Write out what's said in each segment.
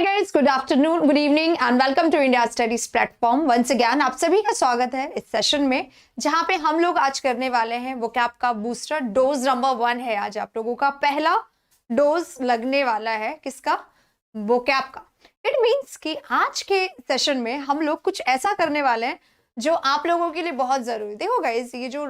Hi guys, good afternoon, good evening and welcome to India Studies platform. Once again आप सभी का स्वागत है इस सेशन में जहां पे हम लोग आज करने वाले हैं वोकैब का बूस्टर डोज नंबर 1 है। आज आप लोगों का पहला डोज लगने वाला है किसका? वोकैब का। इट मीन्स कि आज के सेशन में हम लोग कुछ ऐसा करने वाले हैं जो आप लोगों के लिए बहुत जरूरी। देखो गाइस, ये जो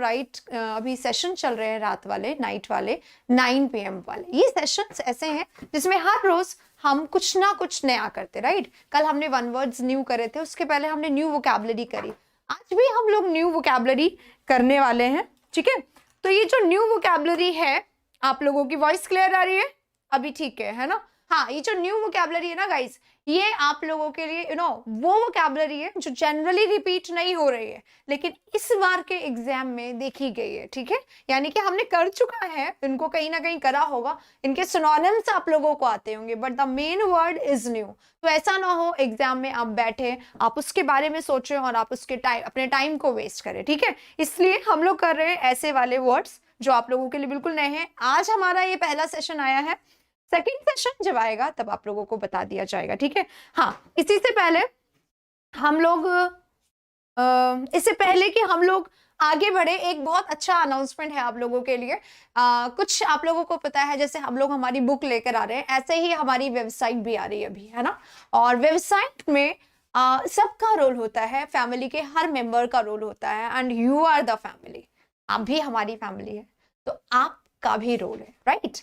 अभी सेशन चल रहे हैं रात वाले, नाइट वाले, 9 PM वाले, ये सेशंस ऐसे हैं जिसमें हर रोज हम कुछ ना कुछ नया करते। राइट, कल हमने 1 वर्ड्स न्यू करे थे, उसके पहले हमने न्यू वोकैबुलरी करी। आज भी हम लोग न्यू वोकैबुलरी करने वाले हैं। ठीक है, तो ये जो न्यू वोकैबुलरी है, आप लोगों की वॉइस क्लियर आ रही है अभी? ठीक है ना? हाँ, ये जो न्यू वोकैबुलरी है ना गाइस, ये आप लोगों के लिए वो वोकैबुलरी है जो जनरली रिपीट नहीं हो रही है, लेकिन इस बार के एग्जाम में देखी गई है। ठीक है, यानी कि हमने कर चुका है, इनको कहीं ना कहीं करा होगा, इनके सिनोनिम्स आप लोगों को आते होंगे, but the main word is new. तो ऐसा ना हो एग्जाम में आप बैठे, आप उसके बारे में सोचें और आप उसके अपने टाइम को वेस्ट करें। ठीक है, इसलिए हम लोग कर रहे हैं ऐसे वाले वर्ड्स जो आप लोगों के लिए बिल्कुल नए हैं। आज हमारा ये पहला सेशन आया है, सेकेंड सेशन जब आएगा तब आप लोगों को बता दिया जाएगा। ठीक है, हाँ, इसी से पहले हम लोग इससे पहले कि हम लोग आगे बढ़े, एक बहुत अच्छा अनाउंसमेंट है आप लोगों के लिए। कुछ आप लोगों को पता है, जैसे हम लोग हमारी बुक लेकर आ रहे हैं, ऐसे ही हमारी वेबसाइट भी आ रही है अभी, है ना? और वेबसाइट में सबका रोल होता है, फैमिली के हर मेंबर का रोल होता है, and you are the family. आप भी हमारी फैमिली है, तो आपका भी रोल है। राइट,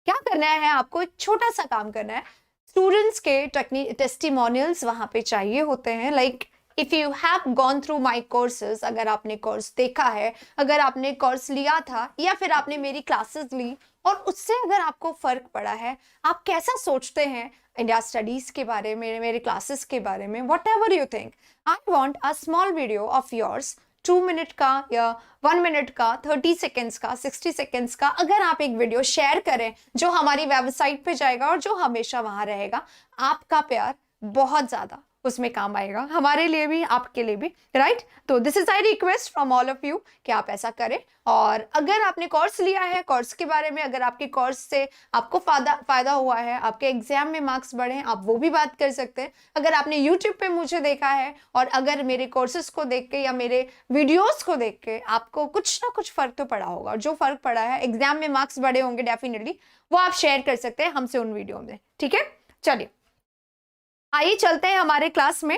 क्या करना है आपको? एक छोटा सा काम करना है। स्टूडेंट्स के टेस्टिमोनियल्स वहां पे चाहिए होते हैं। Like if you have gone through my courses, अगर आपने कोर्स देखा है, अगर आपने कोर्स लिया था या फिर आपने मेरी क्लासेस ली और उससे अगर आपको फर्क पड़ा है, आप कैसा सोचते हैं इंडिया स्टडीज के बारे में, मेरे क्लासेस के बारे में, what ever you think, I want a small video of yours, 2 minute का या 1 मिनट का, 30 सेकेंड्स का, 60 सेकेंड्स का। अगर आप एक वीडियो शेयर करें जो हमारी वेबसाइट पे जाएगा और जो हमेशा वहां रहेगा, आपका प्यार बहुत ज्यादा उसमें काम आएगा, हमारे लिए भी, आपके लिए भी। राइट, तो this is I request from all of you कि आप ऐसा करें। और अगर आपने कोर्स लिया है, कोर्स के बारे में, अगर आपके कोर्स से आपको फायदा हुआ है, आपके एग्जाम में मार्क्स बढ़े, आप वो भी बात कर सकते हैं। अगर आपने यूट्यूब पे मुझे देखा है और अगर मेरे कोर्सेज को देख के या मेरे वीडियोस को देख के आपको कुछ ना कुछ फर्क तो पड़ा होगा, और जो फर्क पड़ा है, एग्जाम में मार्क्स बढ़े होंगे डेफिनेटली, वो आप शेयर कर सकते हैं हमसे उन वीडियो में। ठीक है, चलिए आइए चलते हैं हमारे क्लास में।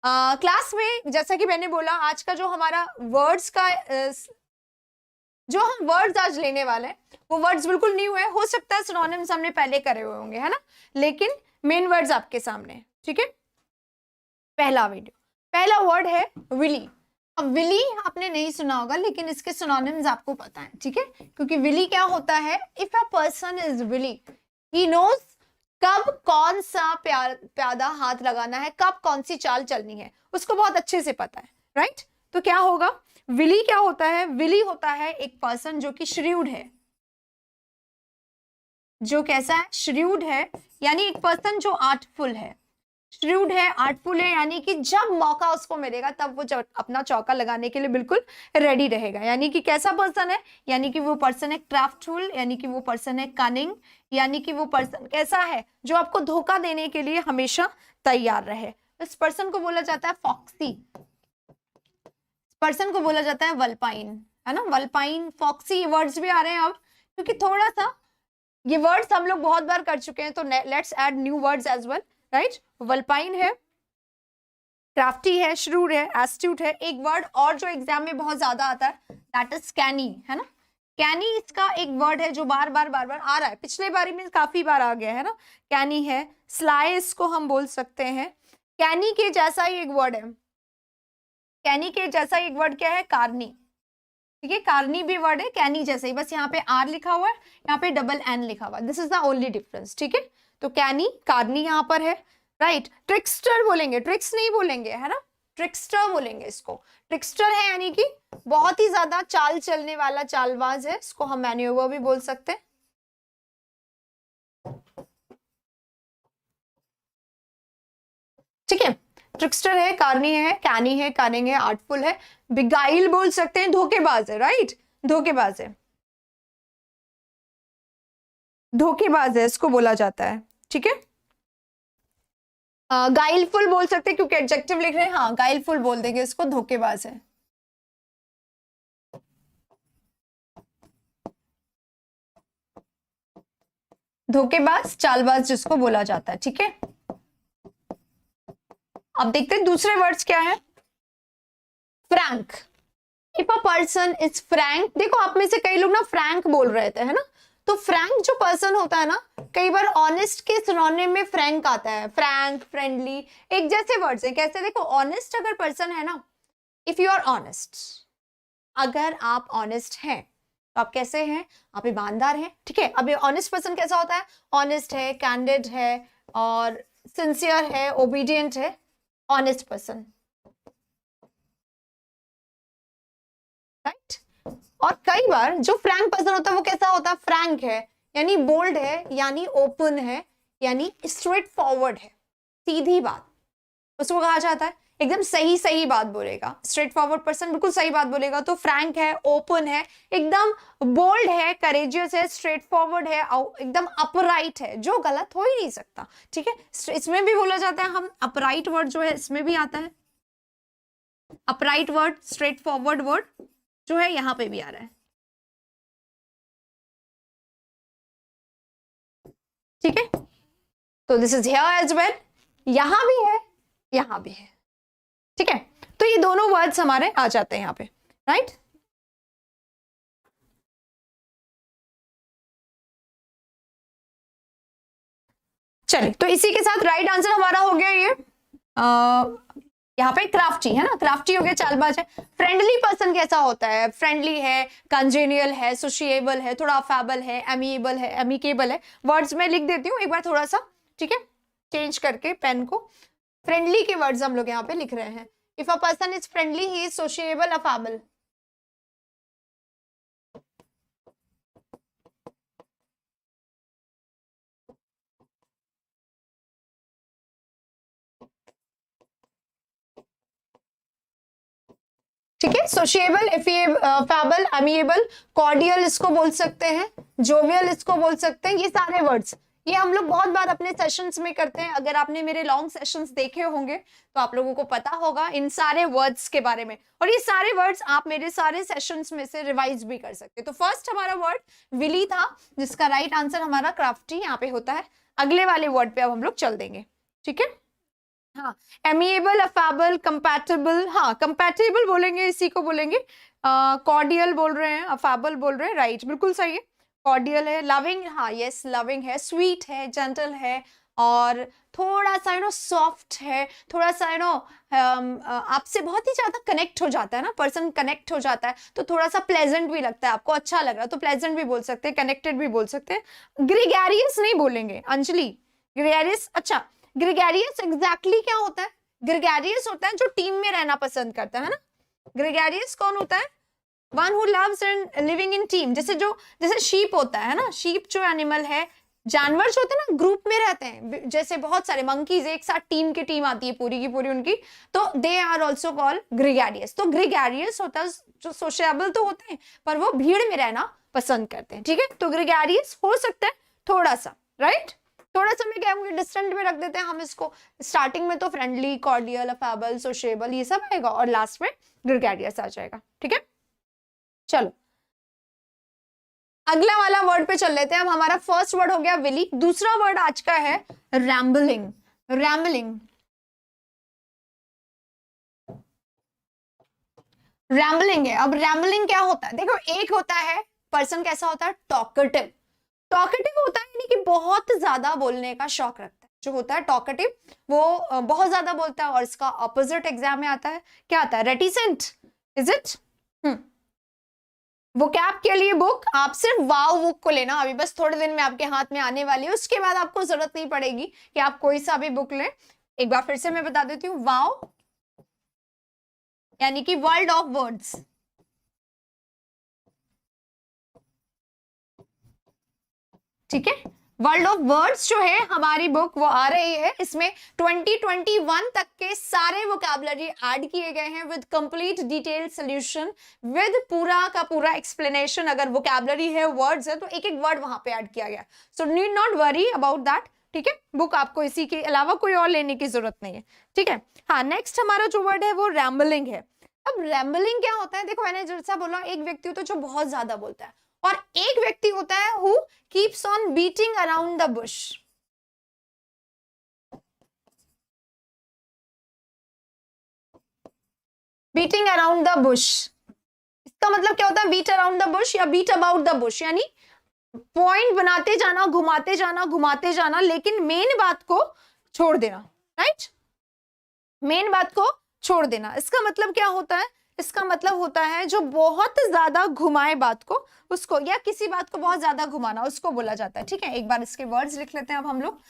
क्लास में जैसा कि मैंने बोला, आज का जो हमारा वर्ड्स का जो हम वर्ड्स आज लेने वाले हैं, वो वर्ड्स बिल्कुल न्यू है। हो सकता है सिनोनिम्स हमने पहले करे हुए होंगे, है ना, लेकिन मेन वर्ड्स आपके सामने है। ठीक है, पहला वर्ड है विली। अब विली आपने नहीं सुना होगा, लेकिन इसके सिनोनिम्स आपको पता है। ठीक है, क्योंकि विली क्या होता है? If a person is wily, he knows कब कौन सा प्यादा हाथ लगाना है, कब कौन सी चाल चलनी है, उसको बहुत अच्छे से पता है। राइट, तो क्या होगा? विली क्या होता है? विली होता है एक पर्सन जो कि श्रीव्ड है। जो कैसा है? श्रीव्ड है, यानी एक पर्सन जो आर्टफुल है। श्रीव्ड है, आर्टफुल है, यानी कि जब मौका उसको मिलेगा तब वो अपना चौका लगाने के लिए बिल्कुल रेडी रहेगा। यानी कि कैसा पर्सन है? यानी कि वो पर्सन है क्राफ्टफुल, यानी कि वो पर्सन है कनिंग, यानी कि वो पर्सन कैसा है? जो आपको धोखा देने के लिए हमेशा तैयार रहे। इस पर्सन को बोला जाता है फॉक्सी, पर्सन को बोला जाता है वल्पाइन, है ना? वल्पाइन, फॉक्सी वर्ड्स भी आ रहे हैं अब, क्योंकि थोड़ा सा ये वर्ड्स हम लोग बहुत बार कर चुके हैं, तो let's add new words as well. Right, vulpine है, क्राफ्टी है, श्रूड है, एस्ट्यूट है। एक वर्ड और जो एग्जाम में बहुत ज्यादा आता है, दैट इज कैनी, है ना? कैनी इसका एक वर्ड है जो बार बार आ रहा है, पिछले बारी में काफी बार आ गया है ना। कैनी है, स्लाई इसको हम बोल सकते हैं। कैनी के जैसा ही एक वर्ड है, कैनी के जैसा एक वर्ड क्या है? कार्नी। ठीक है, कार्नी भी वर्ड है कैनी जैसे ही, बस यहाँ पे आर लिखा हुआ है, यहाँ पे डबल एन लिखा हुआ है। This is the only difference. ठीक है, तो कैनी, कार्नी यहाँ पर है। राइट, ट्रिक्स्टर बोलेंगे, ट्रिक्स नहीं बोलेंगे, है ना, ट्रिक्स्टर बोलेंगे इसको। ट्रिक्स्टर है यानी कि बहुत ही ज्यादा चाल चलने वाला चालबाज है, इसको हम मैन्यूवर भी बोल सकते हैं। ठीक है, ट्रिक्स्टर है, कार्नी है, कैनी है, कनिंग है, आर्टफुल है, बिगाइल बोल सकते हैं, धोखेबाज है। राइट, धोखेबाज है, धोखेबाज है इसको बोला जाता है। ठीक है, गाइलफुल बोल सकते हैं क्योंकि एडजेक्टिव लिख रहे हैं, हाँ गाइलफुल बोल देंगे इसको, धोखेबाज है। धोखेबाज, चालबाज जिसको बोला जाता है, ठीक है। अब देखते हैं दूसरे वर्ड्स क्या है। Frank, if a person is Frank, देखो आप में से कई लोग ना फ्रैंक बोल रहे थे, है ना, तो फ्रैंक जो पर्सन होता है ना, कई बार ऑनेस्ट के सिनोनिम में फ्रैंक आता है, फ्रैंक, फ्रेंडली, एक जैसे वर्ड्स हैं। कैसे, देखो ऑनेस्ट अगर पर्सन है ना, इफ यू आर ऑनेस्ट, अगर आप ऑनेस्ट हैं तो आप कैसे हैं, आप ईमानदार हैं, ठीक है। अब ये ऑनेस्ट पर्सन कैसा होता है, ऑनेस्ट है, कैंडिड है और सिंसियर है, ओबीडियंट है, ऑनेस्ट पर्सन, राइट। और कई बार जो फ्रैंक पर्सन होता है वो कैसा होता है, फ्रैंक है यानी बोल्ड है, यानी ओपन है, यानी स्ट्रेट फॉरवर्ड है, सीधी बात उसको कहा जाता है, एकदम सही सही बात बोलेगा, स्ट्रेट फॉरवर्ड पर्सन बिल्कुल सही बात बोलेगा, तो फ्रैंक है, ओपन है, एकदम बोल्ड है, करेजियस है, स्ट्रेट फॉरवर्ड है, एकदम अपराइट है, जो गलत हो ही नहीं सकता, ठीक है। इसमें भी बोला जाता है, हम अपराइट वर्ड जो है इसमें भी आता है, upright word, straight forward word जो है यहां पे भी आ रहा है, ठीक है। तो this is here as well, यहां भी है, यहां भी है, ठीक है। तो ये दोनों वर्ड्स हमारे आ जाते हैं यहां पे, राइट। चलिए, तो इसी के साथ राइट आंसर हमारा हो गया ये यहाँ पे क्राफ्टी है ना, क्राफ्टी हो गया, चालबाज है। फ्रेंडली पर्सन कैसा होता है, फ्रेंडली है, कंजेनियल है, सोशिएबल है, थोड़ा अफेबल है, एमिएबल है, एमिकेबल है। वर्ड्स में लिख देती हूँ एक बार थोड़ा सा, ठीक है, चेंज करके पेन को। फ्रेंडली के वर्ड्स हम लोग यहाँ पे लिख रहे हैं। If a person is friendly, he is sociable, affable. ठीक है, सोशिएबल, अफेबल, अमिएबल, कॉर्डियल इसको बोल सकते हैं, जोवियल इसको बोल सकते हैं। ये सारे वर्ड्स ये हम लोग बहुत बार अपने सेशंस में करते हैं। अगर आपने मेरे लॉन्ग सेशंस देखे होंगे तो आप लोगों को पता होगा इन सारे वर्ड्स के बारे में, और ये सारे वर्ड्स आप मेरे सारे सेशंस में से रिवाइज भी कर सकते हैं। तो फर्स्ट हमारा वर्ड विली था, जिसका राइट आंसर हमारा क्राफ्टी यहाँ पे होता है। अगले वाले वर्ड पे अब हम लोग चल देंगे, ठीक है। हाँ, एमिएबल, अफेबल, कंपैटिबल, हाँ कंपैटिबल बोलेंगे, इसी को बोलेंगे। कॉर्डियल बोल रहे हैं, अफेबल बोल रहे हैं, राइट, बिल्कुल सही है। कॉर्डियल है, लविंग, हाँ यस लविंग है, स्वीट है, जेंटल है, और थोड़ा सा सॉफ्ट है, थोड़ा सा आपसे बहुत ही ज्यादा कनेक्ट हो जाता है ना, पर्सन कनेक्ट हो जाता है तो थोड़ा सा प्लेजेंट भी लगता है, आपको अच्छा लग रहा है तो प्लेजेंट भी बोल सकते हैं, कनेक्टेड भी बोल सकते हैं। ग्रेगेरियस नहीं बोलेंगे अंजलि, ग्रेगेरियस, अच्छा ग्रेगेरियस एग्जैक्टली क्या होता है, ग्रेगेरियस होता है जो टीम में रहना पसंद करता है ना। ग्रेगेरियस कौन होता है, one who loves and living in team. जैसे शीप होता है ना, शीप जो एनिमल है, जानवर जो होते हैं ना ग्रुप में रहते हैं, जैसे बहुत सारे मंकीज एक साथ टीम की टीम आती है पूरी की पूरी उनकी, तो they are also called gregarious. तो ग्रेगेरियस होता है जो सोशेबल तो होते हैं पर वो भीड़ में रहना पसंद करते हैं, ठीक है। तो ग्रेगेरियस हो सकता है थोड़ा सा, राइट, थोड़ा सा मैं क्या डिस्टेंट में रख देते हैं हम इसको। स्टार्टिंग में तो फ्रेंडली, कॉर्डियल, अफेबल, सोशेबल ये सब आएगा और लास्ट में ग्रेगेरियस आ जाएगा, ठीक है। चलो अगला वाला वर्ड पे चल लेते हैं। अब हमारा फर्स्ट वर्ड हो गया विली, दूसरा वर्ड आज का है रैम्बलिंग। रैम्बलिंग, रैम्बलिंग है। अब रैम्बलिंग क्या होता है, देखो एक होता है पर्सन कैसा होता है, टॉकेटिव। टॉकेटिव होता है यानी कि बहुत ज्यादा बोलने का शौक रखता है। जो होता है टॉकेटिव वो बहुत ज्यादा बोलता है, और इसका ऑपोजिट एग्जाम में आता है, क्या आता है, रेटिसेंट, इज इट। वो कैप के लिए बुक आप सिर्फ वाव बुक को लेना, अभी बस थोड़े दिन में आपके हाथ में आने वाली है, उसके बाद आपको जरूरत नहीं पड़ेगी कि आप कोई सा भी बुक लें। एक बार फिर से मैं बता देती हूँ, वाव यानी कि वर्ल्ड ऑफ वर्ड्स, ठीक है। वर्ल्ड ऑफ वर्ड्स जो है हमारी बुक वो आ रही है, इसमें 2021 तक के सारे वोकैबुलरी ऐड किए गए हैं with complete detail solution, with पूरा का पूरा एक्सप्लेनेशन। अगर वोकैबुलरी है, वर्ड्स है, तो एक एक वर्ड वहां पे ऐड किया गया, so need not worry about that. ठीक है, बुक आपको इसी के अलावा कोई और लेने की जरूरत नहीं है, ठीक है। हाँ, नेक्स्ट हमारा जो वर्ड है वो रैम्बलिंग है। अब रैम्बलिंग क्या होता है, देखो मैंने जैसा बोला, एक व्यक्ति होता है जो बहुत ज्यादा बोलता है, और एक व्यक्ति होता है who keeps on beating around the Bush. Beating around the Bush, इसका मतलब क्या होता है, बीट अराउंड द बुश या बीट अबाउट द बुश, यानी पॉइंट बनाते जाना, घुमाते जाना, घुमाते जाना, लेकिन मेन बात को छोड़ देना, राइट, मेन बात को छोड़ देना। इसका मतलब क्या होता है, इसका मतलब होता है जो बहुत ज्यादा घुमाए बात को, उसको, या किसी बात को बहुत ज्यादा घुमाना, उसको बोला जाता है, ठीक है। एक बार इसके वर्ड्स लिख लेते हैं अब हम लोग।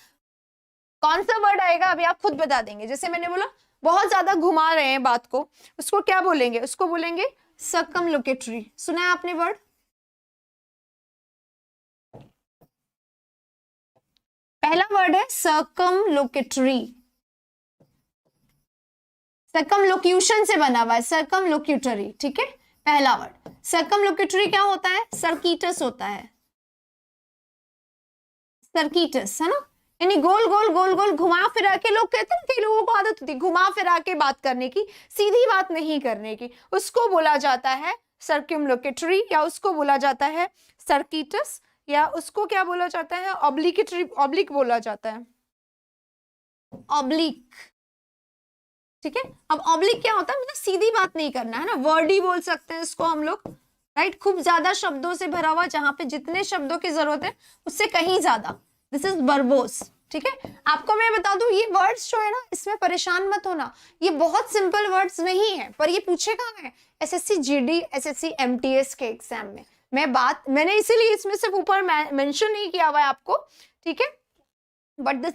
कौन सा वर्ड आएगा अभी आप खुद बता देंगे। जैसे मैंने बोला बहुत ज्यादा घुमा रहे हैं बात को, उसको क्या बोलेंगे, उसको बोलेंगे सर्कमलोकेटरी। सुना है आपने वर्ड, पहला वर्ड है सर्कमलोकेटरी, सर्कमलोक्यूशन से बना हुआ है, सर्कमलोक्यूटरी, ठीक है। पहला वर्ड सर्कमलोकेटरी क्या होता है, सर्किटस होता है, सर्किटस है ना, यानी गोल गोल गोल गोल घुमा फिरा के, लोग कहते हैं कई लोगों को आदत होती है घुमा फिरा के बात करने की, सीधी बात नहीं करने की, उसको बोला जाता है सर्कमलोकेटरी, या उसको बोला जाता है सर्किटस, या उसको क्या बोला जाता है, ऑब्लिकेटरी, ऑब्लिक बोला जाता है, ऑब्लिक, ठीक है। अब ऑब्लिक क्या होता है, मतलब सीधी बात नहीं करना है ना, वर्डी बोल सकते हैं इसको हम लोग, राइट, खूब ज्यादा शब्दों से भरा हुआ, जहां पे जितने शब्दों की जरूरत है उससे कहीं ज्यादा, दिस इज वर्बोस, ठीक है। आपको मैं बता दूं ये वर्ड्स जो है ना, इसमें परेशान मत होना, ये बहुत सिंपल वर्ड्स नहीं है, पर ये पूछे कहाँ है, एसएससी जीडी, एसएससी एमटीएस के एग्जाम में। मैंने इसीलिए इसमें सिर्फ ऊपर मेंशन नहीं किया हुआ है आपको, ठीक है, but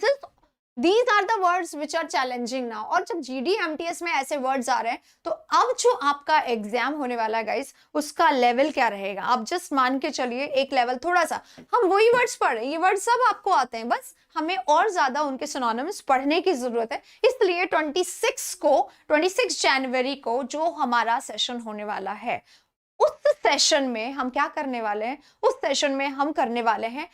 these are the words which are challenging now। और जब जीडी एमटीएस में ऐसे वर्ड्स आ रहे हैं, तो अब जो आपका एग्जाम होने वाला है गाइस, उसका लेवल क्या रहेगा, आप जस्ट मान के चलिए एक लेवल थोड़ा सा, हम वही वर्ड्स पढ़ रहे हैं, ये वर्ड सब आपको आते हैं, बस हमें और ज्यादा उनके सिनोनिम्स पढ़ने की जरूरत है। इसलिए 26 जनवरी को जो हमारा सेशन होने वाला है, उस सेशन में हम क्या करने वाले हैं, उस सेशन में हम करने वाले हैं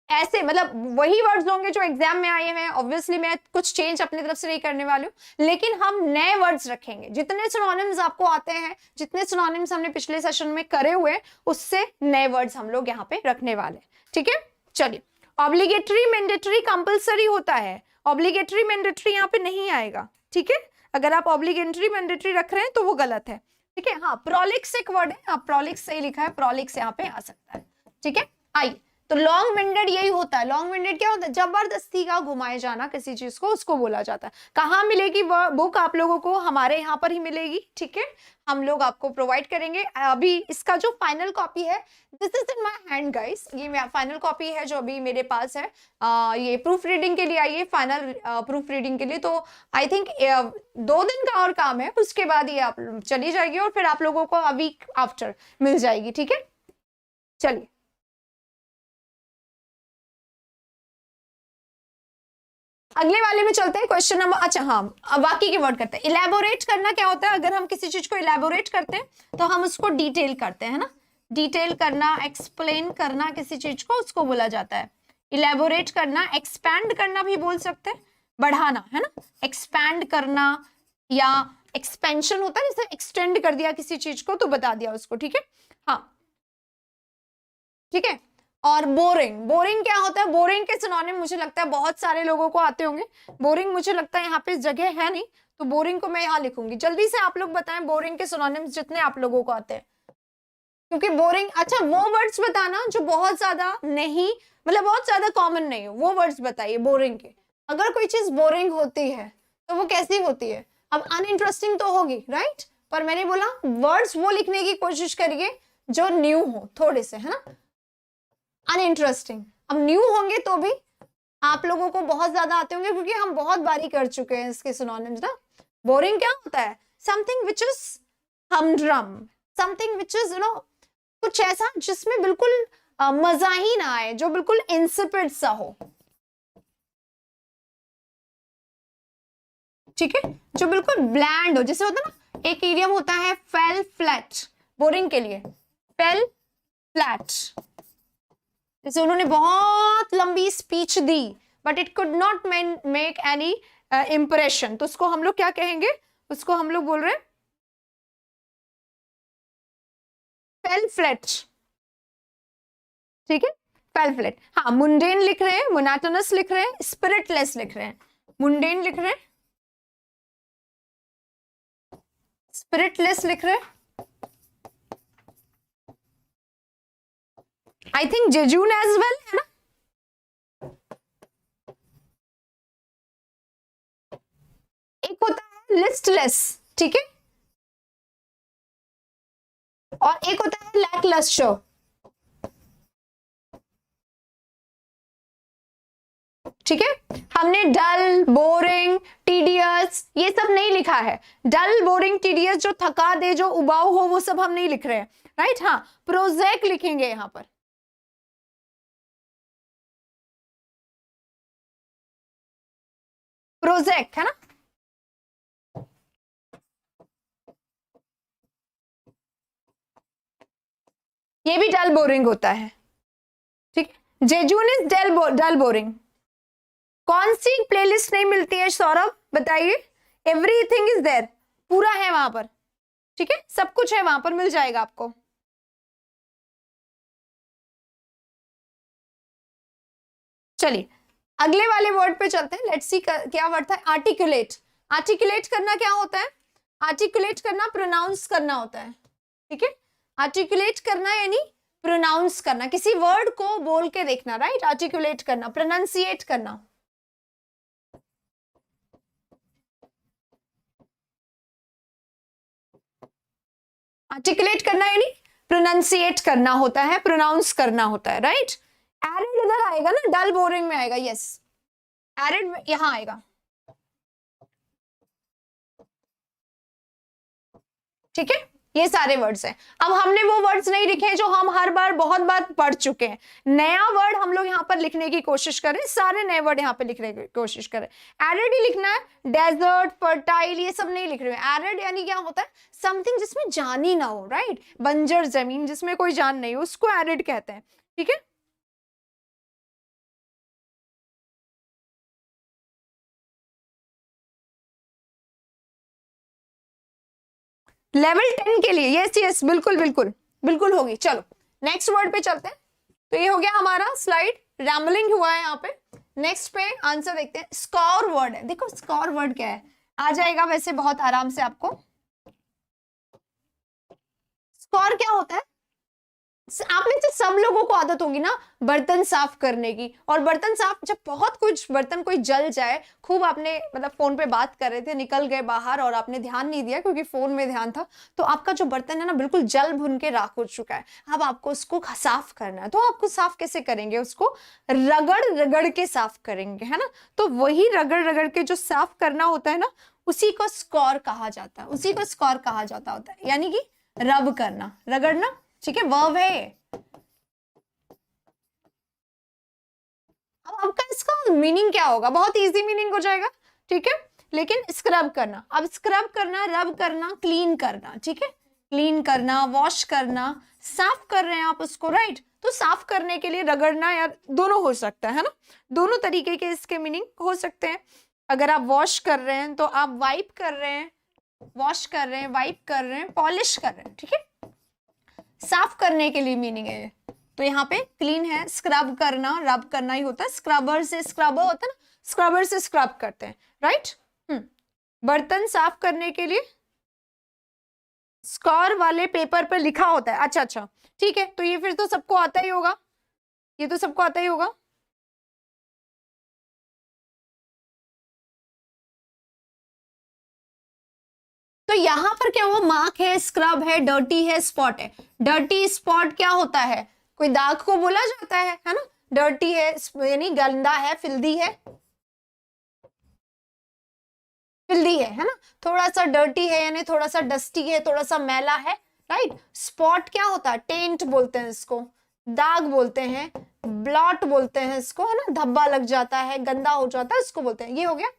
ऐसे, मतलब वही वर्ड्स होंगे जो एग्जाम में आए हैं, ऑब्वियसली मैं कुछ चेंज अपनी तरफ से नहीं करने वाली हूँ, लेकिन हम नए वर्ड्स रखेंगे, जितने सिनोनिम्स आपको आते हैं, जितने सिनोनिम्स हमने पिछले सेशन में करे हुए, उससे नए वर्ड्स हम लोग यहाँ पे रखने वाले, ठीक है। चलिए, ऑब्लिगेटरी, मैंडेटरी, कंपल्सरी होता है, ऑब्लिगेटरी मैंडेटरी यहाँ पे नहीं आएगा, ठीक है। अगर आप ऑब्लिगेटरी मैंडेटरी रख रहे हैं तो वो गलत है, ठीक है। हाँ, प्रोलिक्स एक वर्ड है, आप प्रोलिक्स सही लिखा है, प्रोलिक्स यहाँ पे आ सकता है, ठीक है। आइए, तो लॉन्ग विंडेड यही होता है। लॉन्ग विंडेड क्या होता है, जबरदस्ती का घुमाए जाना किसी चीज को, उसको बोला जाता है। कहाँ मिलेगी वो बुक आप लोगों को, हमारे यहाँ पर ही मिलेगी, ठीक है, हम लोग आपको प्रोवाइड करेंगे। अभी इसका जो फाइनल कॉपी है, this is in my hand guys, ये फाइनल कॉपी है जो अभी मेरे पास है, ये प्रूफ रीडिंग के लिए आई है, फाइनल प्रूफ रीडिंग के लिए, तो आई थिंक 2 दिन का और काम है, उसके बाद ये आप चली जाएगी और फिर आप लोगों को अ वीक आफ्टर मिल जाएगी, ठीक है। चलिए, अगले वाले में चलते हैं, क्वेश्चन नंबर, अच्छा हाँ, अब बाकी के वर्ड करते हैं। इलेबोरेट करना क्या होता है, अगर हम किसी चीज को इलेबोरेट करते हैं तो हम उसको डिटेल करते हैं ना, डिटेल करना, एक्सप्लेन करना किसी चीज को, उसको बोला जाता है इलेबोरेट करना। एक्सपैंड करना भी बोल सकते हैं, बढ़ाना, है ना, एक्सपैंड करना, या एक्सपेंशन होता है जैसे एक्सटेंड कर दिया किसी चीज को तो बता दिया उसको, ठीक है। हाँ, ठीक है। और बोरिंग, बोरिंग क्या होता है, बोरिंग के सिनोनिम मुझे लगता है बहुत सारे लोगों को आते होंगे। बोरिंग मुझे लगता है यहाँ पे जगह है नहीं, तो बोरिंग को मैं यहाँ लिखूंगी। जल्दी से आप लोग बताएं बोरिंग के सिनोनिम्स जितने आप लोगों को आते हैं, क्योंकि बोरिंग, अच्छा वो वर्ड्स बताना जो बहुत ज्यादा नहीं, मतलब बहुत ज्यादा कॉमन नहीं हो, वो वर्ड्स बताइए बोरिंग के। अगर कोई चीज बोरिंग होती है तो वो कैसी होती है, अब अनइंटरेस्टिंग तो होगी, राइट, पर मैंने बोला वर्ड्स वो लिखने की कोशिश करिए जो न्यू हो थोड़े से, है ना, अनइंटरेस्टिंग। अब न्यू होंगे तो भी आप लोगों को बहुत ज्यादा आते होंगे, क्योंकि हम बहुत बारी कर चुके हैं इसके सिनोनिम्स ना। बोरिंग क्या होता है, something which is हमड्रम, something which is कुछ ऐसा जिसमें बिल्कुल मजा ही ना आए, जो बिल्कुल इंसिपिड सा हो, ठीक है, जो बिल्कुल ब्लैंड हो। जैसे होता है ना, एक इडियम होता है फेल फ्लैट, बोरिंग के लिए फेल फ्लैट, जैसे उन्होंने बहुत लंबी speech the, but it could not make any impression, तो उसको हम लोग क्या कहेंगे, उसको हम लोग बोल रहे हैं फेल फ्लैट, ठीक है, फेल फ्लैट। हाँ, मुंडेन लिख रहे हैं, मोनाटोनस लिख रहे हैं, स्पिरिटलेस लिख रहे हैं। मुंडेन लिख रहे हैं, स्पिरिटलेस लिख रहे हैं। आई थिंक जेजून एज वेल है ना। एक होता है लिस्टलेस, ठीक है, और एक होता है लैकलस्टर, ठीक है। हमने डल, बोरिंग, टीडियस ये सब नहीं लिखा है। डल, बोरिंग, टीडियस जो थका दे, जो उबाऊ हो, वो सब हम नहीं लिख रहे हैं, राइट। हाँ, प्रोजेक लिखेंगे यहां पर, प्रोजेक है ना। ये भी डल बोरिंग होता है, ठीक है। जेजून इज डल बोरिंग। कौन सी प्लेलिस्ट नहीं मिलती है सौरभ, बताइए। एवरीथिंग इज देयर, पूरा है वहां पर, ठीक है, सब कुछ है वहां पर, मिल जाएगा आपको। चलिए अगले वाले वर्ड पे चलते हैं। लेट्स सी क्या वर्ड था, आर्टिकुलेट। आर्टिकुलेट करना क्या होता है, आर्टिकुलेट करना प्रोनाउंस करना होता है, ठीक है। आर्टिकुलेट करना यानी प्रोनाउंस करना, किसी वर्ड को बोल के देखना, राइट। आर्टिकुलेट करना, प्रोनाउंसिएट करना। आर्टिकुलेट करना यानी प्रोनाउंसिएट करना होता है, प्रोनाउंस करना होता है, राइट। एरिड इधर आएगा ना, डल बोरिंग में आएगा, यस, एरिड यहां आएगा, ठीक है। ये सारे वर्ड्स हैं। अब हमने वो वर्ड्स नहीं लिखे जो हम हर बार बहुत बार पढ़ चुके हैं। नया वर्ड हम लोग यहाँ पर लिखने की कोशिश करें, सारे नए वर्ड यहाँ पे लिखने की कोशिश करें। एरिड ही लिखना है, डेजर्ट, फर्टाइल ये सब नहीं लिख रहे हैं। एरिड यानी क्या होता है, समथिंग जिसमें जान ही ना हो, राइट। बंजर जमीन जिसमें कोई जान नहीं हो, उसको एरिड कहते हैं, ठीक है। लेवल 10 के लिए, यस यस, बिल्कुल बिल्कुल बिल्कुल होगी। चलो नेक्स्ट वर्ड पे चलते हैं। तो ये हो गया हमारा स्लाइड, रैम्बलिंग हुआ है यहाँ पे। नेक्स्ट पे आंसर देखते हैं। स्कोर वर्ड है, देखो स्कोर वर्ड क्या है, आ जाएगा वैसे बहुत आराम से आपको। स्कोर क्या होता है, आप में से सब लोगों को आदत होगी ना बर्तन साफ करने की, और बर्तन साफ, जब बहुत कुछ बर्तन कोई जल जाए, खूब आपने मतलब फोन पे बात कर रहे थे, निकल गए बाहर और आपने ध्यान नहीं दिया क्योंकि फोन में ध्यान था, तो आपका जो बर्तन है ना बिल्कुल जल भुन के राख हो चुका है। अब आपको उसको साफ करना है, तो आपको साफ कैसे करेंगे, उसको रगड़ रगड़ के साफ करेंगे, है ना। तो वही रगड़ रगड़ के जो साफ करना होता है ना, उसी को स्कोर कहा जाता है, उसी को स्कोर कहा जाता होता है, यानी कि रब करना, रगड़ना, ठीक है, वर्ब है। अब आपका इसका मीनिंग क्या होगा, बहुत इजी मीनिंग हो जाएगा, ठीक है। लेकिन स्क्रब करना, अब स्क्रब करना, रब करना, क्लीन करना, ठीक है। क्लीन करना, वॉश करना, साफ कर रहे हैं आप उसको, राइट। तो साफ करने के लिए रगड़ना या दोनों हो सकता है ना, दोनों तरीके के इसके मीनिंग हो सकते हैं। अगर आप वॉश कर रहे हैं तो आप वाइप कर रहे हैं, वॉश कर रहे हैं, वाइप कर रहे हैं, पॉलिश कर रहे हैं, ठीक है। साफ करने के लिए मीनिंग है। तो यहाँ पे क्लीन है, स्क्रब करना, रब करना ही होता है। स्क्रबर से स्क्रबर होता है ना, स्क्रबर से स्क्रब करते हैं, राइट। बर्तन साफ करने के लिए स्कोर वाले पेपर पर लिखा होता है, अच्छा अच्छा, ठीक है। तो ये फिर तो सबको आता ही होगा, ये तो सबको आता ही होगा। तो यहां पर क्या हुआ, मार्क है, स्क्रब है, डर्टी है, स्पॉट है। डर्टी स्पॉट क्या होता है, कोई दाग को बोला जाता है ना। डर्टी है यानी गंदा है, फिल्दी है, फिल्दी है ना, थोड़ा सा डर्टी है यानी थोड़ा सा डस्टी है, थोड़ा सा मैला है, राइट। स्पॉट क्या होता है, टेंट बोलते हैं इसको, दाग बोलते हैं, ब्लॉट बोलते हैं इसको, है ना, धब्बा लग जाता है, गंदा हो जाता है, इसको बोलते हैं। ये हो गया।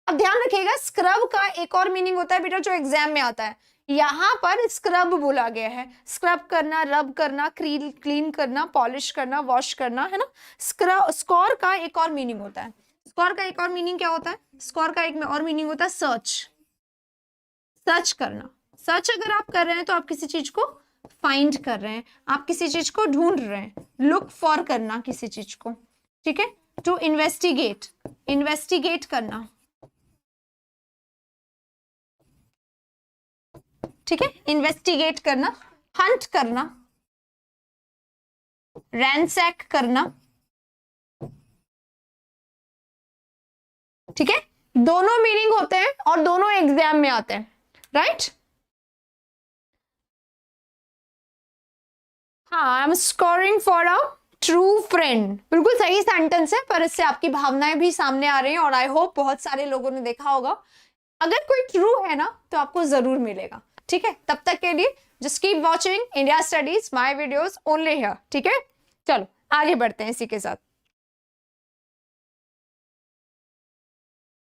अब ध्यान रखिएगा, स्क्रब का एक और मीनिंग होता है बेटा जो एग्जाम में आता है। यहां पर स्क्रब बोला गया है, स्क्रब करना, रब करना, क्लीन करना, पॉलिश करना, वॉश करना, है ना। स्कोर का एक और मीनिंग होता है। स्कोर का एक और मीनिंग क्या होता है? स्कोर का एक में और मीनिंग होता है सर्च, सर्च करना। सर्च अगर आप कर रहे हैं तो आप किसी चीज को फाइंड कर रहे हैं, आप किसी चीज को ढूंढ रहे हैं, लुक फॉर करना किसी चीज को, ठीक है। टू इन्वेस्टिगेट, इन्वेस्टिगेट करना, ठीक है, इन्वेस्टिगेट करना, हंट करना, रैंसैक करना, ठीक है। दोनों मीनिंग होते हैं और दोनों एग्जाम में आते हैं, राइट। हाँ, I am scoring for a true friend, बिल्कुल सही सेंटेंस है, पर इससे आपकी भावनाएं भी सामने आ रही हैं और आई होप बहुत सारे लोगों ने देखा होगा। अगर कोई ट्रू है ना तो आपको जरूर मिलेगा, ठीक है। तब तक के लिए just keep watching India studies my videos only here, ठीक है। चलो आगे बढ़ते हैं इसी के साथ।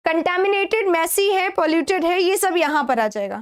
कंटामिनेटेड, मैसी है, पॉल्यूटेड है, ये सब यहां पर आ जाएगा।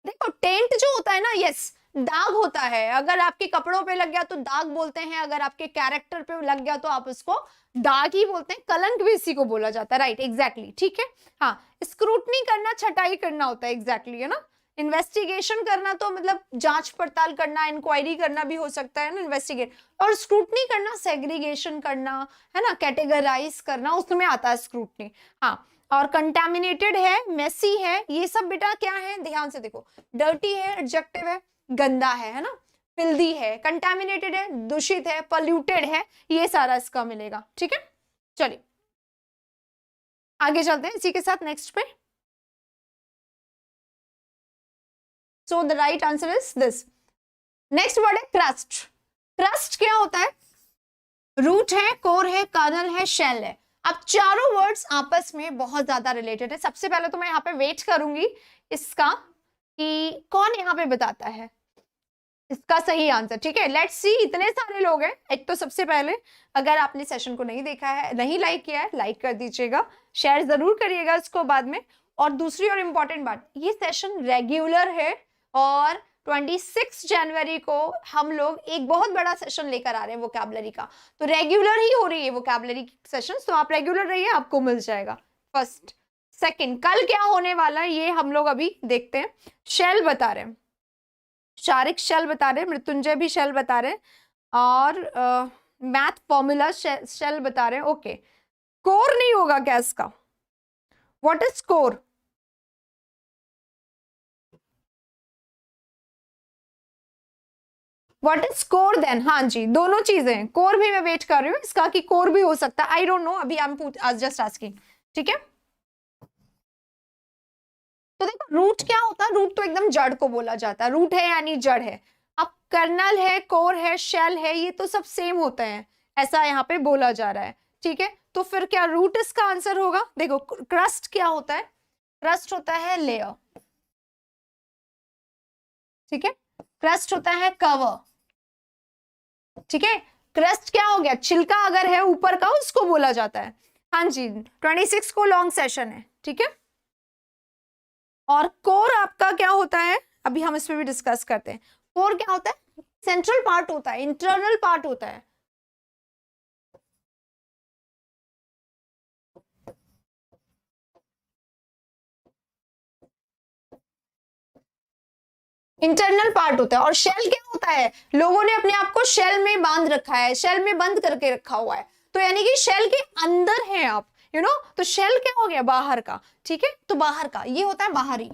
देखो टेंट जो होता है ना, यस दाग होता है, अगर आपके कपड़ों पे लग गया तो दाग बोलते हैं, अगर आपके कैरेक्टर पे लग गया तो आप उसको दाग ही बोलते हैं, कलंक भी इसी को बोला जाता है, राइट, एग्जैक्टली, ठीक है। हाँ, स्क्रूटनी करना छटाई करना होता है, एग्जैक्टली, है ना। इन्वेस्टिगेशन करना तो मतलब जांच पड़ताल करना, इंक्वायरी करना भी हो सकता है ना, इन्वेस्टिगेट। और स्क्रूटनी करना सेग्रीगेशन करना, है ना, कैटेगराइज करना, उसमें आता है स्क्रूटनी। हाँ, और कंटामिनेटेड है, मेसी है, ये सब बेटा क्या है, ध्यान से देखो, डर्टी है एडजेक्टिव है, गंदा है ना, फिल्दी है, कंटामिनेटेड है दूषित है, पोल्यूटेड है, ये सारा इसका मिलेगा, ठीक है। चलिए आगे चलते हैं इसी के साथ नेक्स्ट पे। So the right answer is this. Next word है क्रस्ट। क्रस्ट क्या होता है? रूट है, कोर है, कर्नल है, शेल है। अब चारों वर्ड्स आपस में बहुत ज्यादा रिलेटेड है। सबसे पहले तो मैं यहाँ पे वेट करूंगी इसका कि कौन यहाँ पे बताता है इसका सही आंसर, ठीक है। लेट्स सी, इतने सारे लोग हैं। एक तो सबसे पहले अगर आपने सेशन को नहीं देखा है, नहीं लाइक किया है, लाइक कर दीजिएगा, शेयर जरूर करिएगा इसको बाद में। और दूसरी और इम्पोर्टेंट बात, ये सेशन रेगुलर है और 26 जनवरी को हम लोग एक बहुत बड़ा सेशन लेकर आ रहे हैं वोकैबुलरी का, तो रेगुलर ही हो रही है वोकैबुलरी की सेशन, तो आप रेगुलर रहिए, आपको मिल जाएगा। फर्स्ट, सेकंड, कल क्या होने वाला है ये हम लोग अभी देखते हैं। शेल बता रहे हैं, शारिक शेल बता रहे हैं, मृत्युंजय भी शेल बता रहे हैं, और मैथ फॉर्मूला शेल बता रहे हैं। ओके, कोर नहीं होगा क्या इसका? What is core? What is core then? हाँ जी, दोनों चीजें, कोर भी मैं वेट कर रही हूँ इसका कि कोर भी हो सकता है, आई डोंट नो, अभी आई एम जस्ट आस्किंग, ठीक है। तो देखो रूट क्या होता है, रूट तो एकदम जड़ को बोला जाता है, रूट है यानी जड़ है। अब कर्नल है, कोर है, शेल है, ये तो सब सेम होते हैं, ऐसा यहाँ पे बोला जा रहा है, ठीक है। तो फिर क्या रूट इसका आंसर होगा? देखो क्रस्ट क्या होता है? क्रस्ट होता है लेयर, ठीक है, क्रस्ट होता है कवर, ठीक है। क्रस्ट क्या हो गया? छिलका अगर है ऊपर का उसको बोला जाता है। हाँ जी, 26 को लॉन्ग सेशन है, ठीक है। और कोर आपका क्या होता है, अभी हम इसमें भी डिस्कस करते हैं। कोर क्या होता है? सेंट्रल पार्ट होता है, इंटरनल पार्ट होता है। इंटरनल पार्ट होता है। और शेल क्या होता है? लोगों ने अपने आप को शेल में बांध रखा है, शेल में बंद करके रखा हुआ है, तो यानी कि शेल के अंदर है आप, यू नो। तो शेल क्या हो गया? बाहर का, ठीक है। तो बाहर का ये होता है बाहरी,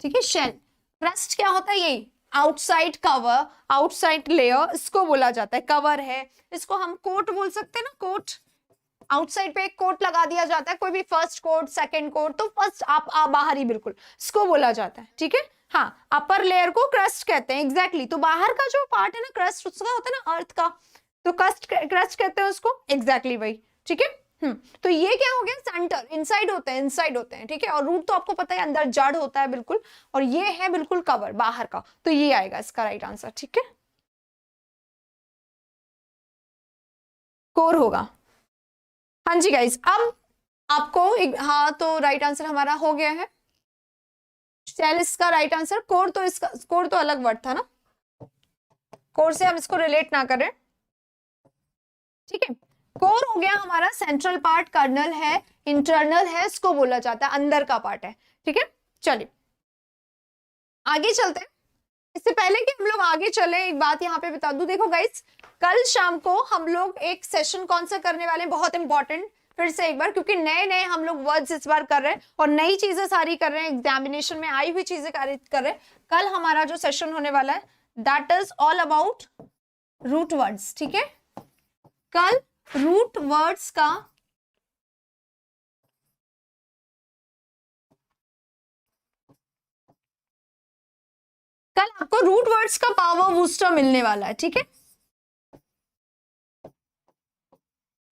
ठीक है, शेल। क्रस्ट क्या होता है? ये आउटसाइड कवर, आउटसाइड लेयर, इसको बोला जाता है, कवर है। इसको हम कोट बोल सकते हैं ना, कोट। आउटसाइड पे एक कोट लगा दिया जाता है, कोई भी फर्स्ट कोट, सेकंड कोट, तो फर्स्ट आप बाहरी, बिल्कुल इसको बोला जाता है, ठीक है। हाँ, अपर लेयर को क्रस्ट कहते हैं, एग्जैक्टली। तो बाहर का जो पार्ट है ना क्रस्ट, उसका होता है ना अर्थ का, तो क्रस्ट कहते हैं उसको, एग्जैक्टली वही, ठीक है। तो ये क्या हो गया? सेंटर, इनसाइड होते हैं, इनसाइड होते हैं, ठीक है। और रूट तो आपको पता है अंदर जड़ होता है, बिल्कुल। और ये है बिल्कुल कवर, बाहर का, तो ये आएगा इसका राइट आंसर, ठीक है। कोर होगा। हाँ जी गाइस, अब आपको हाँ, तो राइट आंसर हमारा हो गया है, शेल इसका राइट आंसर। कोर तो इसका, कोर तो अलग वर्ड था ना, कोर से हम इसको रिलेट ना करें, ठीक है। कोर हो गया हमारा सेंट्रल पार्ट, कर्नल है, इंटरनल है, इसको बोला जाता है अंदर का पार्ट है, ठीक है। चलिए आगे चलते हैं। इससे पहले कि हम लोग आगे चले एक बात यहाँ पे बता दूं, देखो गाइस कल शाम को हम लोग एक सेशन कौन सा करने वाले हैं, बहुत इंपॉर्टेंट, फिर से एक बार, क्योंकि नए नए हम लोग वर्ड्स इस बार कर रहे हैं और नई चीजें सारी कर रहे हैं, एग्जामिनेशन में आई हुई चीजें कर रहे हैं। कल हमारा जो सेशन होने वाला है that is all about root words, ठीक है। कल रूट वर्ड्स का कल आपको रूट वर्ड्स का पावर बूस्टर मिलने वाला है, ठीक है।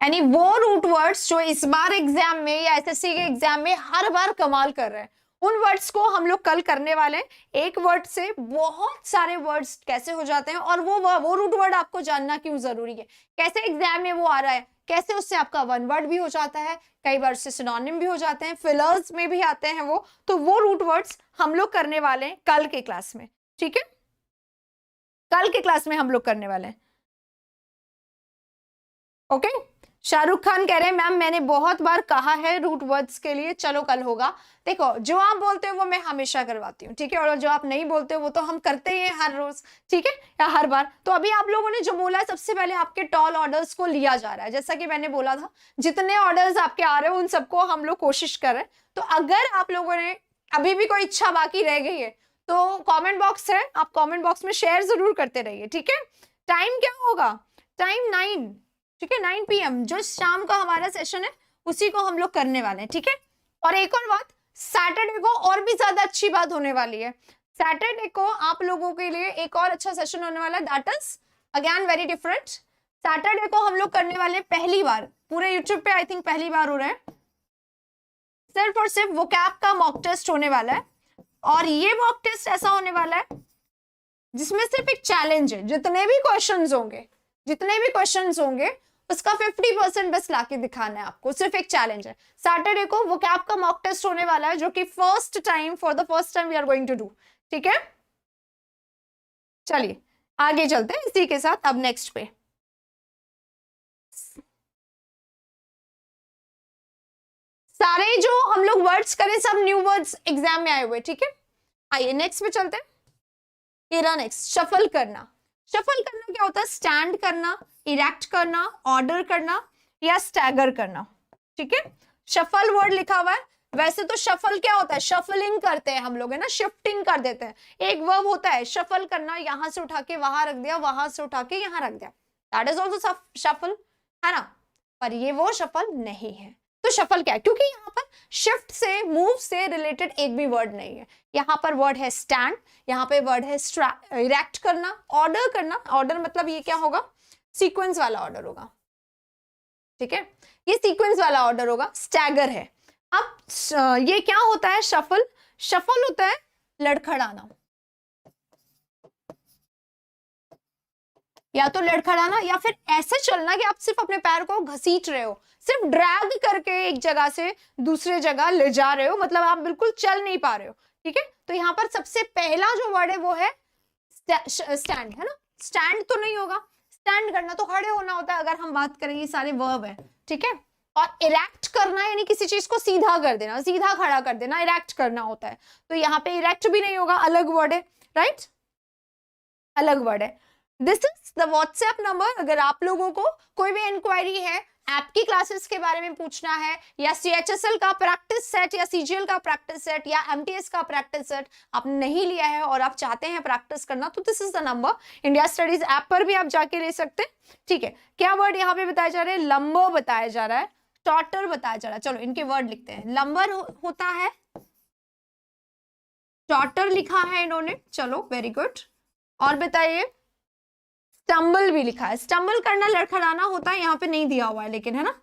यानी वो रूट वर्ड्स जो इस बार एग्जाम में या एसएससी के एग्जाम में हर बार कमाल कर रहे हैं, उन वर्ड्स को हम लोग कल करने वाले हैं। एक वर्ड से बहुत सारे वर्ड्स कैसे हो जाते हैं और वो रूट वर्ड आपको जानना क्यों जरूरी है, कैसे एग्जाम में वो आ रहा है, कैसे उससे आपका वन वर्ड भी हो जाता है, कई बार उससे सिनोनिम भी हो जाते हैं, फिलर्स में भी आते हैं वो, तो वो रूट वर्ड्स हम लोग करने वाले हैं कल के क्लास में, ठीक है। कल के क्लास में हम लोग करने वाले हैं, ओके। शाहरुख खान कह रहे हैं मैम मैंने बहुत बार कहा है रूट वर्ड्स के लिए, चलो कल होगा। देखो जो आप बोलते हो वो मैं हमेशा करवाती हूँ, ठीक है, और जो आप नहीं बोलते हो वो तो हम करते ही हैं हर रोज, ठीक है, या हर बार। तो अभी आप लोगों ने जो बोला है, सबसे पहले आपके टॉल ऑर्डर्स को लिया जा रहा है, जैसा कि मैंने बोला था जितने ऑर्डर्स आपके आ रहे हैं उन सबको हम लोग कोशिश कर रहे हैं। तो अगर आप लोगों ने अभी भी कोई इच्छा बाकी रह गई है तो कॉमेंट बॉक्स है, आप कॉमेंट बॉक्स में शेयर जरूर करते रहिए, ठीक है। टाइम क्या होगा, टाइम 9, ठीक है, 9 PM जो शाम का हमारा सेशन है उसी को हम लोग करने वाले हैं, ठीक है। और एक और बात, सैटरडे को और भी ज्यादा अच्छी बात होने वाली है। सैटरडे को आप लोगों के लिए एक और अच्छा सेशन होने वाला है, that is again very different. Saturday को हम लोग करने वाले हैं पहली बार पूरे यूट्यूब पे, आई थिंक पहली बार हो रहा है, सिर्फ और सिर्फ वोकैब का मॉक टेस्ट होने वाला है। और ये मॉक टेस्ट ऐसा होने वाला है जिसमें सिर्फ एक चैलेंज है, जितने भी क्वेश्चंस होंगे उसका 50% बस लाके दिखाना है आपको, सिर्फ एक चैलेंज है। सैटरडे को वोकैब का मॉक टेस्ट होने वाला है जो कि for the first time we are going to do, ठीक है। चलिए आगे चलते हैं इसी के साथ अब नेक्स्ट पे। सारे जो हम लोग वर्ड्स करें सब न्यू वर्ड्स एग्जाम में आए हुए, ठीक है। आइए नेक्स्ट पे चलते हैं। नेक्स्ट शफल करना। शफल करना क्या होता है, स्टैंड करना, इरेक्ट करना, ऑर्डर करना या स्टैगर करना, ठीक है। शफल वर्ड लिखा हुआ है, वैसे तो शफल क्या होता है, शफलिंग करते हैं हम लोग, है ना, शिफ्टिंग कर देते हैं। एक वर्ब होता है शफल करना, यहां से उठा के वहां रख दिया, वहां से उठा के यहां रख दिया, दैट इज ऑल्सो शफल, है ना। पर ये वो शफल नहीं है। तो शफल क्या है, क्योंकि यहाँ पर शिफ्ट से, मूव से रिलेटेड एक भी वर्ड नहीं है। यहाँ पर वर्ड है स्टैंड, यहाँ पे वर्ड है इरेक्ट करना, ऑर्डर करना, ऑर्डर मतलब ये क्या होगा, सीक्वेंस वाला ऑर्डर होगा, ठीक है, ये सीक्वेंस वाला ऑर्डर होगा। स्टैगर है। अब ये क्या होता है, शफल, शफल होता है लड़खड़ाना, या तो लड़खड़ाना या फिर ऐसे चलना कि आप सिर्फ अपने पैर को घसीट रहे हो, सिर्फ ड्रैग करके एक जगह से दूसरे जगह ले जा रहे हो, मतलब आप बिल्कुल चल नहीं पा रहे हो, ठीक है। तो यहाँ पर सबसे पहला जो वर्ड है वो है स्टैंड, है ना। स्टैंड तो नहीं होगा, स्टैंड करना तो खड़े होना होता है अगर हम बात करें, ये सारे वर्ब है, ठीक है। और इरेक्ट करना यानी किसी चीज को सीधा कर देना, सीधा खड़ा कर देना, इरेक्ट करना होता है। तो यहाँ पे इरेक्ट भी नहीं होगा, अलग वर्ड है, राइट, अलग वर्ड है। This is the WhatsApp number. अगर आप लोगों को कोई भी इंक्वायरी है, आपकी क्लासेस के बारे में पूछना है, या CHSL का प्रैक्टिस सेट या CGL का प्रैक्टिस सेट या MTS का प्रैक्टिस सेट आप नहीं लिया है और आप चाहते हैं प्रैक्टिस करना, तो this is the number. India studies app पर भी आप जाके ले सकते हैं, ठीक है। क्या वर्ड यहाँ पे बताया जा रहा है, लंबर बताया जा रहा है, टॉटर बताया जा रहा है। चलो इनके वर्ड लिखते हैं। लंबर होता है, टॉटर लिखा है इन्होंने, चलो वेरी गुड। और बताइए, स्टम्बल भी लिखा है। स्टम्बल करना, लड़खड़ाना होता है, यहाँ पे नहीं दिया हुआ है लेकिन, है ना।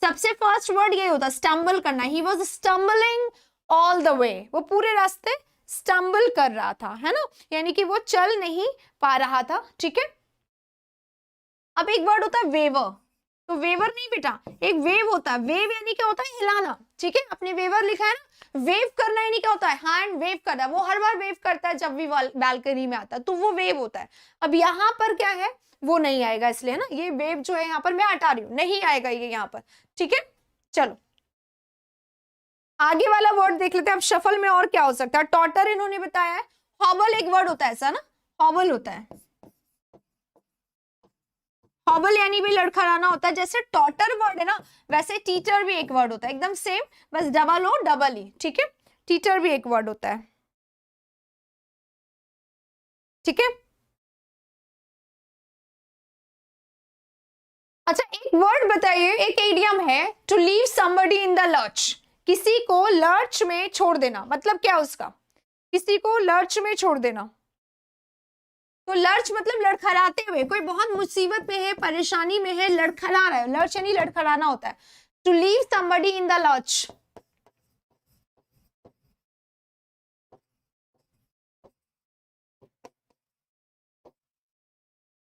सबसे फर्स्ट वर्ड ये होता है स्टम्बल करना। He was stumbling all the way, वो पूरे रास्ते स्टम्बल कर रहा था, है ना, यानी कि वो चल नहीं पा रहा था, ठीक है। अब एक वर्ड होता है वेवर। तो वेवर नहीं बेटा, एक वेव होता है। वेव यानी क्या होता है, हिलाना, ठीक है। अपने वेवर लिखा है ना, वेव करना यानी क्या होता है, हैंड वेव करना। वो हर बार वेव करता है जब भी बालकनी में आता है, तो वो वेव होता है। अब यहाँ पर क्या है, वो नहीं आएगा, इसलिए ना ये वेव जो है यहाँ पर मैं हटा रही हूँ, नहीं आएगा ये यहाँ पर, ठीक है। चलो आगे वाला वर्ड देख लेते हैं। अब शफल में और क्या हो सकता है, टॉटर इन्होंने बताया है, हॉबल एक वर्ड होता है ऐसा ना, हॉबल होता है। हॉबल यानी भी लड़खड़ाना होता है। जैसे टॉटर वर्ड है ना, वैसे टीटर भी एक वर्ड होता है, एकदम सेम, बस डबल हो डबल ही, ठीक है। टीटर भी एक वर्ड होता है, ठीक है। अच्छा एक वर्ड बताइए, एक इडियम है, to leave somebody in the lurch. किसी को लर्च में छोड़ देना, मतलब क्या उसका, किसी को लर्च में छोड़ देना। तो लर्च मतलब लड़खड़ाते हुए, कोई बहुत मुसीबत में है, परेशानी में है, लड़खड़ा रहा है। लर्च यानी लड़खड़ाना होता है। To leave somebody in the lurch,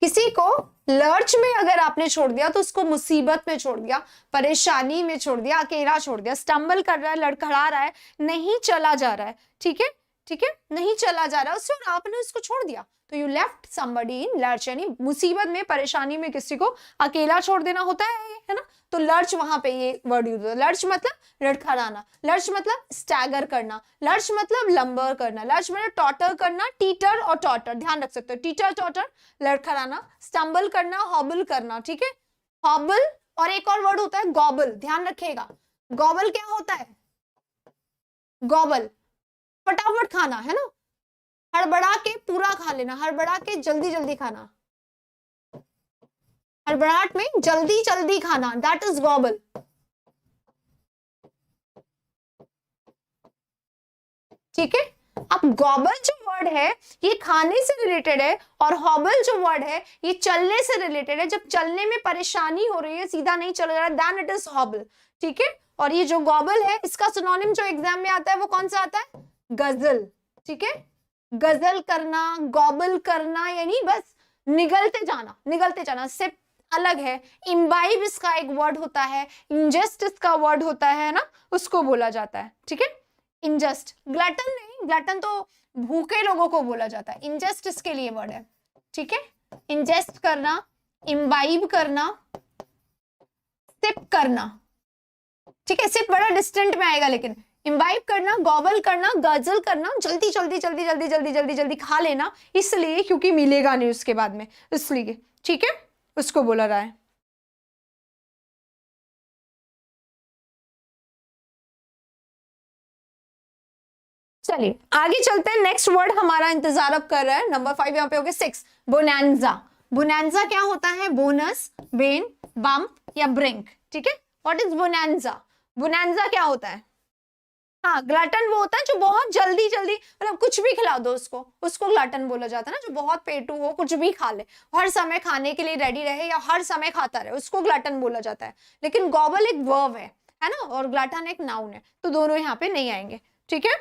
किसी को लर्च में अगर आपने छोड़ दिया तो उसको मुसीबत में छोड़ दिया, परेशानी में छोड़ दिया, अकेला छोड़ दिया। स्टम्बल कर रहा है, लड़खड़ा रहा है, नहीं चला जा रहा है, ठीक है, ठीक है, नहीं चला जा रहा है उससे, और आपने उसको छोड़ दिया, तो you left somebody in lurch, यानी मुसीबत में, परेशानी में किसी को अकेला छोड़ देना होता है ना। तो लर्च वहां पे ये वर्ड यूज होता है। लर्च मतलब लड़खड़ाना, लर्च मतलब स्टैगर करना, लर्च मतलब लंबर करना, लर्च मतलब टॉटर करना। टीटर और टॉटर ध्यान रख सकते हो, टीटर टॉटर, लड़खड़ाना, स्टम्बल करना, हॉबल करना, ठीक है। हॉबल, और एक और वर्ड होता है गॉबल, ध्यान रखिएगा। गॉबल क्या होता है, गॉबल फटाफट खाना है ना, हड़बड़ा के पूरा खा लेना, हड़बड़ा के जल्दी जल्दी खाना, हड़बड़ाहट में जल्दी जल्दी खाना, दैट इज गॉबल, ठीक है। अब गॉबल जो वर्ड है ये खाने से रिलेटेड है, और हॉबल जो वर्ड है ये चलने से रिलेटेड है। जब चलने में परेशानी हो रही है, सीधा नहीं चल रहा है, देन इट इज हॉबल, ठीक है। और ये जो गॉबल है इसका सिनोनिम जो एग्जाम में आता है वो कौन सा आता है, गजल, ठीक है। गजल करना, गॉबल करना यानी बस निगलते जाना, निगलते जाना से अलग है। इम्बाइब इसका एक वर्ड होता है, इंजेस्ट इसका वर्ड होता है ना, उसको बोला जाता है, ठीक है। इंजस्ट, ग्लटन नहीं, ग्लटन तो भूखे लोगों को बोला जाता है, इंजस्ट इसके लिए वर्ड है, ठीक है। इंजेस्ट करना, इम्बाइब करना, सिप करना, ठीक है। सिप बड़ा डिस्टेंट में आएगा, लेकिन इम्बाइब करना, गॉबल करना, गजल करना, जल्दी जल्दी जल्दी जल्दी जल्दी जल्दी जल्दी खा लेना, इसलिए क्योंकि मिलेगा नहीं उसके बाद में, इसलिए, ठीक है, उसको बोला रहा है। चलिए आगे चलते हैं। नेक्स्ट वर्ड हमारा इंतजार अब कर रहा है, नंबर 5 यहाँ पे हो गया 6, बोनांजा। बोनांजा क्या होता है, बोनस, बेन, बम्प या ब्रिंक, ठीक है। व्हाट इज बोनांजा, बोनांजा क्या होता है, हाँ ग्लटन वो होता है जो बहुत जल्दी जल्दी, मतलब कुछ भी खिला दो उसको, उसको ग्लटन बोला जाता है ना, जो बहुत पेटू हो, कुछ भी खा ले, हर समय खाने के लिए रेडी रहे या हर समय खाता रहे, उसको ग्लटन बोला जाता है। लेकिन गॉबल एक वर्ब है ना, और ग्लटन एक नाउन है, तो दोनों यहाँ पे नहीं आएंगे, ठीक है।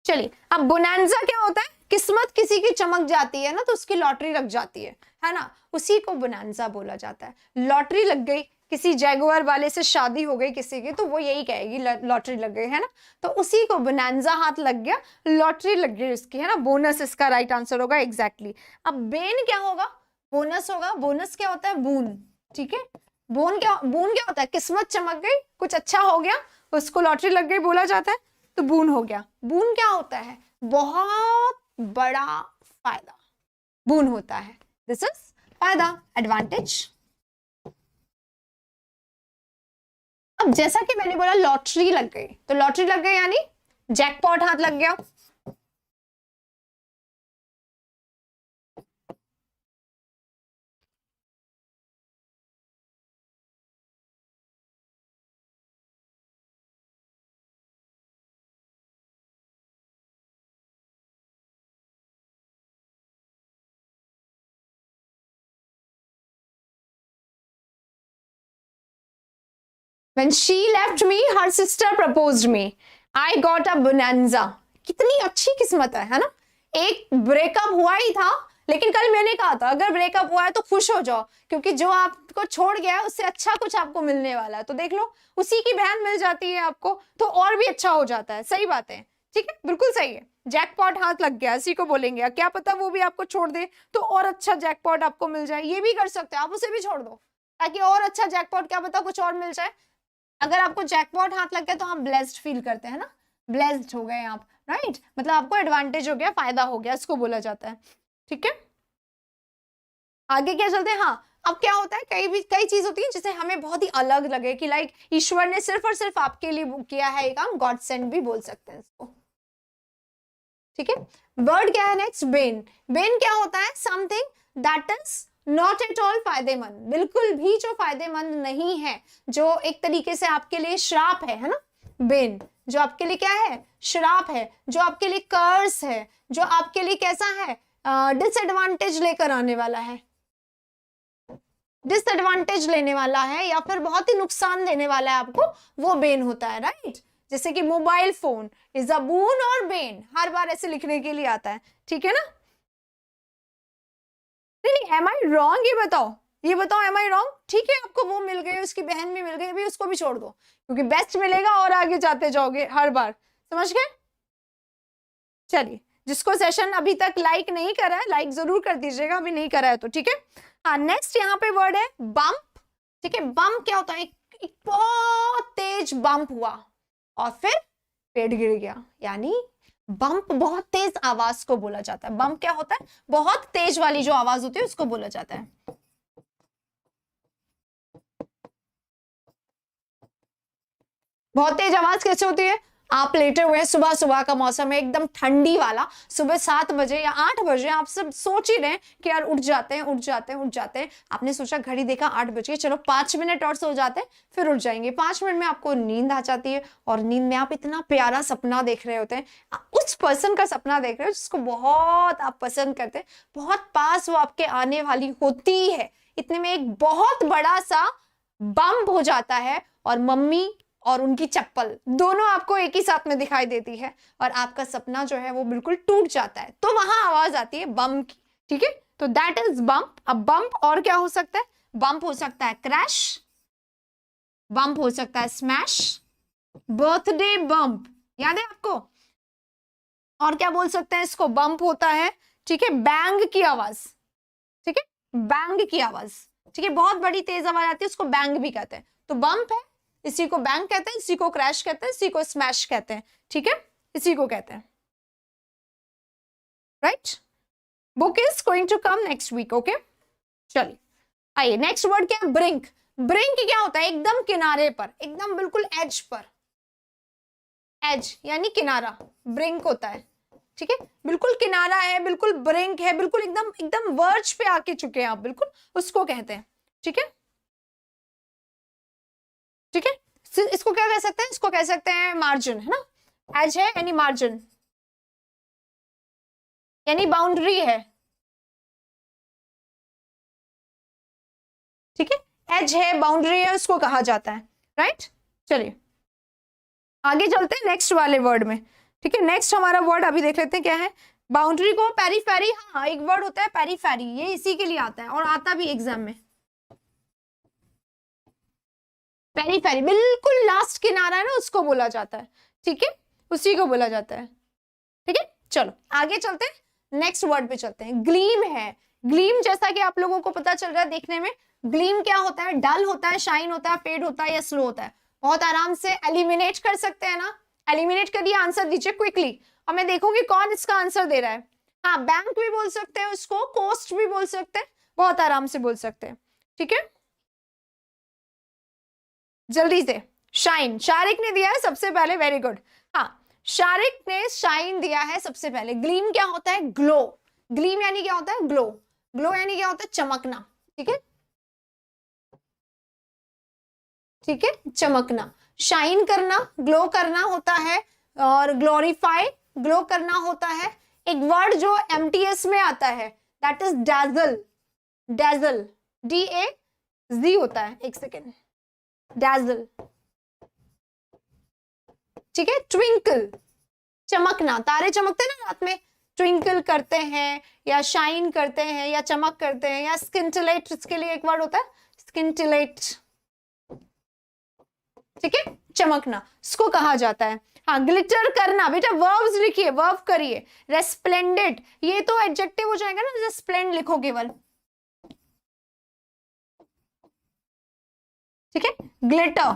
चलिए अब बोनांजा क्या होता है, किस्मत किसी की चमक जाती है ना, तो उसकी लॉटरी लग जाती है ना, उसी को बोनांजा बोला जाता है। लॉटरी लग गई, किसी जैगुआर वाले से शादी हो गई किसी की, तो वो यही कहेगी लॉटरी लग गई, है ना, तो उसी को बोनांजा हाथ लग गया, लॉटरी लग गई उसकी, है ना। बोनस इसका राइट आंसर होगा, एग्जैक्टली। अब बेन क्या होगा, बोनस होगा। बोनस क्या होता है, बून, ठीक है। बून क्या होता है, किस्मत चमक गई, कुछ अच्छा हो गया, उसको लॉटरी लग गई बोला जाता है, तो बून हो गया। बून क्या होता है, बहुत बड़ा फायदा, बून होता है, दिस इज फायदा, एडवांटेज। अब जैसा कि मैंने बोला लॉटरी लग गई, तो लॉटरी लग गई यानी जैकपॉट हाथ लग गया। When she left me, her sister proposed me. I got a bonanza. कितनी अच्छी किस्मत है ना। एक ब्रेकअप हुआ ही था, लेकिन कल मैंने कहा था अगर ब्रेकअप हुआ है तो खुश हो जाओ, क्योंकि जो आपको छोड़ गया है उससे अच्छा कुछ आपको मिलने वाला है। तो देख लो, उसी की बहन मिल जाती है आपको तो और भी अच्छा हो जाता है। सही बात है, ठीक है, बिल्कुल सही है। जैकपॉट हाथ लग गया, इसी को बोलेंगे। क्या पता वो भी आपको छोड़ दे तो और अच्छा जैकपॉट आपको मिल जाए। ये भी कर सकते हो आप, उसे भी छोड़ दो ताकि और अच्छा जैकपॉट, क्या पता कुछ और मिल जाए। अगर आपको जैकपॉट हाथ लग गया तो आप ब्लेस्ड फील करते हैं ना, ब्लेस्ड हो गए आप, राइट, मतलब आपको एडवांटेज हो गया, फायदा हो गया, इसको बोला जाता है। ठीक है, आगे क्या चलते हैं। हाँ, अब क्या होता है, कई चीज होती है जिसे हमें बहुत ही अलग लगे कि लाइक ईश्वर ने सिर्फ और सिर्फ आपके लिए किया है ये काम, गॉड सेंड भी बोल सकते हैं इसको। ठीक है, वर्ड क्या है नेक्स्ट, बेन। बेन क्या होता है, something that is not at all फायदेमंद, बिल्कुल भी जो फायदेमंद नहीं है, जो एक तरीके से आपके लिए श्राप है ना। बेन जो आपके लिए क्या है, श्राप है, जो आपके लिए कर्स है, जो आपके लिए कैसा है, डिसएडवांटेज लेकर आने वाला है, डिसएडवांटेज लेने वाला है, या फिर बहुत ही नुकसान देने वाला है आपको, वो बेन होता है, राइट। जैसे कि मोबाइल फोन इज अ बून और बेन, हर बार ऐसे लिखने के लिए आता है, ठीक है ना। नहीं, एम आई रॉन्ग, ये बताओ एम आई रॉन्ग। ठीक है, आपको वो मिल गई, उसकी बहन भी मिल गई, अभी उसको भी छोड़ दो, क्योंकि बेस्ट मिलेगा और आगे जाते जाओगे हर बार, समझ गए। चलिए, जिसको सेशन अभी तक लाइक नहीं करा है, लाइक जरूर कर दीजिएगा, अभी नहीं करा है तो, ठीक है। हाँ, नेक्स्ट यहाँ पे वर्ड है बम्प। ठीक है, बम्प क्या होता है, एक बहुत तेज बम्प हुआ और फिर पेड़ गिर गया, यानी बम्प बहुत तेज आवाज को बोला जाता है। बम्प क्या होता है, बहुत तेज वाली जो आवाज होती है उसको बोला जाता है। बहुत तेज आवाज कैसे होती है, आप लेटे हुए हैं, सुबह सुबह का मौसम है एकदम ठंडी वाला, सुबह 7 बजे या 8 बजे, आप सब सोच ही रहे कि यार उठ जाते हैं। आपने सोचा, घड़ी देखा 8 बजे, चलो 5 मिनट और सो जाते हैं, फिर उठ जाएंगे। 5 मिनट में आपको नींद आ जाती है और नींद में आप इतना प्यारा सपना देख रहे होते हैं, उस पर्सन का सपना देख रहे हो जिसको बहुत आप पसंद करते हैं, बहुत पास वो आपके आने वाली होती है। इतने में एक बहुत बड़ा सा बम्प हो जाता है और मम्मी और उनकी चप्पल दोनों आपको एक ही साथ में दिखाई देती है और आपका सपना जो है वो बिल्कुल टूट जाता है। तो वहां आवाज आती है बम्प की, ठीक है, तो दैट इज बम्प। अब बम्प और क्या हो सकता है, बम्प हो सकता है क्रैश, बम्प हो सकता है स्मैश, बर्थडे बम्प, याद है आपको। और क्या बोल सकते हैं इसको, बम्प होता है, ठीक है, बैंग की आवाज, ठीक है, बैंग की आवाज, ठीक है, बहुत बड़ी तेज आवाज आती है, उसको बैंग भी कहते हैं। तो बम्प है, इसी को बैंग कहते हैं, इसी को क्रैश कहते हैं, इसी को स्मैश कहते हैं, ठीक है, इसी को कहते हैं, right. Book is going to come next week, okay. चलिए, आइए नेक्स्ट वर्ड क्या है, ब्रिंक। ब्रिंक क्या होता है, एकदम किनारे पर, एकदम बिल्कुल एज पर, एज यानी किनारा, ब्रिंक होता है, ठीक है, बिल्कुल किनारा है, बिल्कुल ब्रिंक है, बिल्कुल एकदम एकदम वर्ज पे आके चुके हैं आप, बिल्कुल उसको कहते हैं, ठीक है, ठीक है। इसको क्या कह सकते हैं, इसको कह सकते हैं मार्जिन, है ना। एज है यानी मार्जिन, यानी बाउंड्री है, ठीक है, एज है, बाउंड्री है, उसको कहा जाता है, राइट। चलिए आगे चलते हैं नेक्स्ट वाले वर्ड में, ठीक है। नेक्स्ट हमारा वर्ड अभी देख लेते हैं क्या है, बाउंड्री को पेरीफेरी, हाँ एक वर्ड होता है पेरीफेरी, ये इसी के लिए आता है और आता भी एग्जाम में। पेरीफेरी बिल्कुल लास्ट किनारा है ना, उसको बोला जाता है, ठीक है, उसी को बोला जाता है, ठीक है। चलो आगे चलते हैं, नेक्स्ट वर्ड पे चलते हैं, ग्लीम है। ग्लीम जैसा कि आप लोगों को पता चल रहा है देखने में, ग्लीम क्या होता है, डल होता है, शाइन होता है, फेड होता है या स्लो होता है। बहुत आराम से एलिमिनेट कर सकते हैं ना, एलिमिनेट करिए, आंसर दीजिए क्विकली और मैं देखूंगी कौन इसका आंसर दे रहा है। हाँ, बैंक भी बोल सकते हैं उसको, कोस्ट भी बोल सकते हैं, बहुत आराम से बोल सकते हैं, ठीक है। जल्दी से, शाइन, शारिक ने दिया है सबसे पहले, वेरी गुड। हाँ, शारिक ने शाइन दिया है सबसे पहले। ग्लीम क्या होता है, ग्लो। ग्लीम यानी क्या होता है, ग्लो। ग्लो यानी क्या होता है, चमकना, ठीक है, ठीक है, चमकना। शाइन करना, ग्लो करना होता है, और ग्लोरीफाई, ग्लो करना होता है। एक वर्ड जो एमटीएस में आता है that is dazzle. Dazzle, DAZ होता है, एक सेकेंड, डैजल, ठीक है। ट्विंकल, चमकना, तारे चमकते ना रात में, ट्विंकल करते हैं या शाइन करते हैं या चमक करते हैं, या स्किंटिलेट, इसके लिए एक वर्ड होता है स्किंटिलेट, ठीक है, चमकना, इसको कहा जाता है। हाँ, ग्लिटर करना, बेटा वर्ब्स लिखिए, वर्ब करिए। रेस्प्लेंडेंट, ये तो एडजेक्टिव हो जाएगा ना, स्प्लेंड लिखो केवल, ठीक है। ग्लिटर,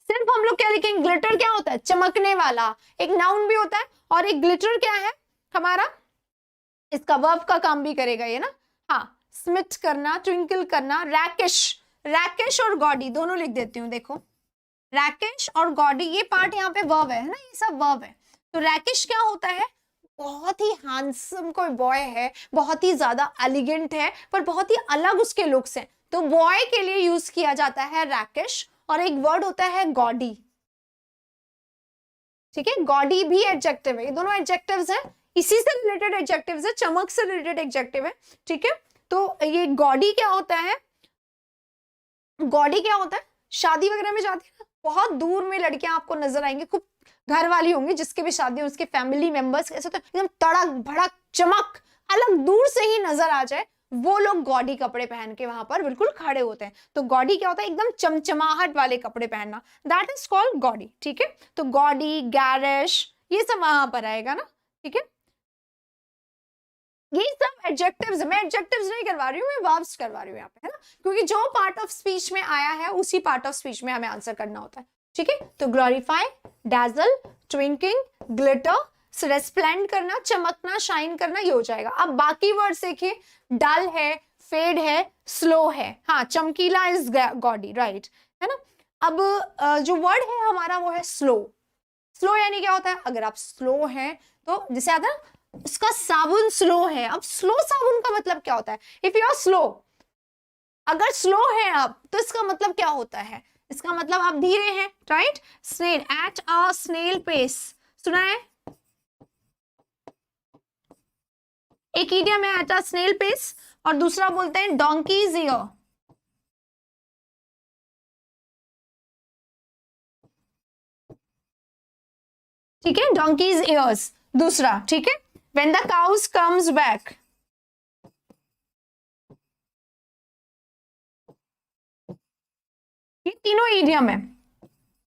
सिर्फ हम लोग क्या लिखेंगे, ग्लिटर क्या होता है, चमकने वाला, एक नाउन भी होता है, और एक ग्लिटर क्या है हमारा, इसका वर्ब का काम भी करेगा ये ना। हाँ, स्मिट करना, ट्विंकल करना। रैकिश, रैकिश और गॉडी दोनों लिख देती हूँ, देखो रैकिश और गॉडी, ये पार्ट यहाँ पे वर्ब है ना, ये सब वर्ब है। तो रैकिश क्या होता है, बहुत ही हैंडसम कोई बॉय है, बहुत ही ज्यादा एलिगेंट है, पर बहुत ही अलग उसके लुक्स हैं, तो बॉय के लिए यूज किया जाता है रैकिश। और एक वर्ड होता है गॉडी, ठीक है, गॉडी भी एडजेक्टिव है, ये दोनों एडजेक्टिव्स हैं, इसी से रिलेटेड एडजेक्टिव्स है, चमक से रिलेटेड एडजेक्टिव है, ठीक है। तो ये गॉडी क्या होता है, गॉडी क्या होता है, शादी वगैरह में जाती है ना, बहुत दूर में लड़कियां आपको नजर आएंगी, खूब घर वाली होंगी, जिसके भी शादी हो उसके फैमिली मेंबर्स ऐसे तो एकदम तड़क भड़क चमक अलग दूर से ही नजर आ जाए, वो लोग गॉडी कपड़े पहन के वहां पर बिल्कुल खड़े होते हैं। तो गॉडी क्या होता है, एकदम चमचमाहट वाले कपड़े पहनना, दैट इज कॉल्ड गॉडी, ठीक है। तो गॉडी, गैरिश, ये सब वहां पर आएगा ना, ठीक है। ये सब एडजेक्टिव्स, मैं एडजेक्टिव्स नहीं करवा रही हूँ, मैं वर्ब्स करवा रही हूँ यहाँ पे, है ना, क्योंकि जो पार्ट ऑफ स्पीच में आया है उसी पार्ट ऑफ स्पीच में हमें आंसर करना होता है, ठीक है। तो ग्लोरीफाई, डैजल, ट्विंकिंग, ग्लिटर, रेस्प्लेंड करना, चमकना, शाइन करना, ये हो जाएगा। अब बाकी वर्ड्स देखिए, डल है, फेड है, स्लो है। हाँ, चमकीला इज गॉडी, राइट, है ना। अब जो वर्ड है हमारा वो है स्लो। स्लो यानी क्या होता है, अगर आप स्लो हैं तो जैसे आता है उसका साबुन स्लो है। अब स्लो साबुन का मतलब क्या होता है, इफ यू आर स्लो, अगर स्लो है आप तो इसका मतलब क्या होता है, इसका मतलब आप धीरे हैं, right. Snail, at a snail pace, सुना है, एक इडियम है एट अ स्नेल पेस, और दूसरा बोलते हैं डोंकीज ईयर, ठीक है, डोंकीज ईयर्स दूसरा, ठीक है। When the cows comes back, ये तीनों इडियम है,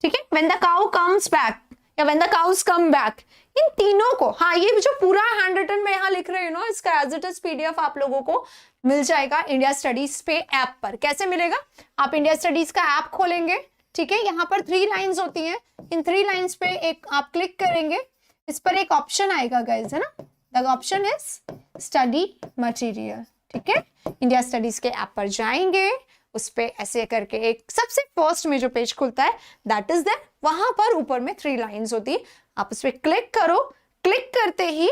ठीक है। When the cow comes back या when the cows come back, इन तीनों को, हाँ, ये जो पूरा हैंड रिटन में यहाँ लिख रही हूँ ना, इसका एज इट इज पीडीएफ आप लोगों को मिल जाएगा इंडिया स्टडीज पे ऐप पर। कैसे मिलेगा, आप इंडिया स्टडीज का ऐप खोलेंगे, ठीक है, यहाँ पर 3 लाइंस होती हैं, इन 3 लाइंस पे एक आप क्लिक करेंगे, इस पर एक ऑप्शन आएगा गाइस, है ना, the option is study material, ठीक है। इंडिया स्टडीज के ऐप पर जाएंगे, उस पे ऐसे करके एक सबसे फर्स्ट में जो पेज खुलता है दैट इज दैट, वहां पर ऊपर में 3 लाइंस होती है, आप उस पर क्लिक करो, क्लिक करते ही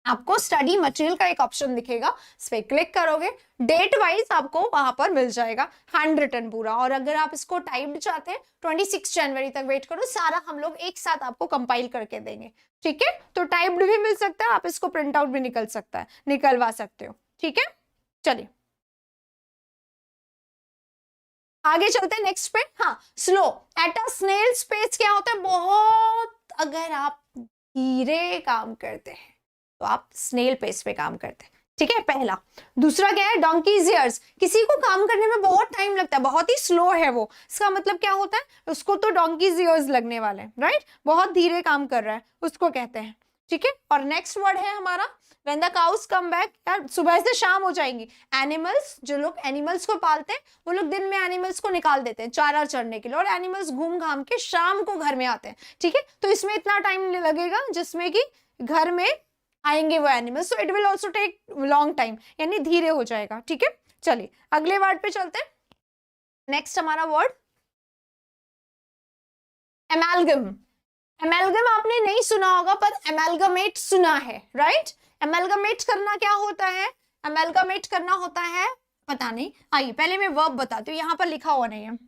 आपको स्टडी मटेरियल का एक ऑप्शन दिखेगा, इस पे क्लिक करोगे, डेट वाइज आपको वहां पर मिल जाएगा हैंड रिटन पूरा। और अगर आप इसको टाइप्ड चाहते हैं 26 जनवरी तक वेट करो, सारा हम लोग एक साथ आपको कंपाइल करके देंगे, ठीक है। तो टाइप्ड भी मिल सकता है, आप इसको प्रिंट आउट भी निकलवा सकते हो, ठीक है। चलिए आगे चलते हैं नेक्स्ट पे। हाँ, slow, at a snail space क्या होता है, बहुत, अगर आप धीरे काम करते हैं तो आप स्नेल पेस पे काम करते हैं, ठीक है, पहला। दूसरा क्या है, डोंकीज ईयर्स, किसी को काम करने में बहुत टाइम लगता है, बहुत ही स्लो है वो, इसका मतलब क्या होता है, उसको तो डोंकीज ईयर्स लगने वाले हैं, राइट, बहुत धीरे काम कर रहा है, उसको कहते हैं, ठीक है। और नेक्स्ट वर्ड है हमारा when the cows come back, यार सुबह से शाम हो जाएंगी। एनिमल्स, जो लोग एनिमल्स को पालते हैं वो लोग दिन में एनिमल्स को निकाल देते हैं चारा चरने के लिए, और एनिमल्स घूम घाम के शाम को घर में आते हैं, ठीक है। तो इसमें इतना टाइम लगेगा जिसमें कि घर में आएंगे वो animals, so it will also take long time, यानी धीरे हो जाएगा, ठीक है। चलिए अगले वर्ड पे चलते हैं। नेक्स्ट हमारा वर्ड एमैल्गम। एमैल्गम आपने नहीं सुना होगा, पर एमैल्गमेट सुना है, राइट। एमैल्गमेट करना क्या होता है, एमैल्गमेट करना होता है, पता नहीं, आइए पहले मैं वर्ब बताती हूँ, यहां पर लिखा हुआ नहीं है।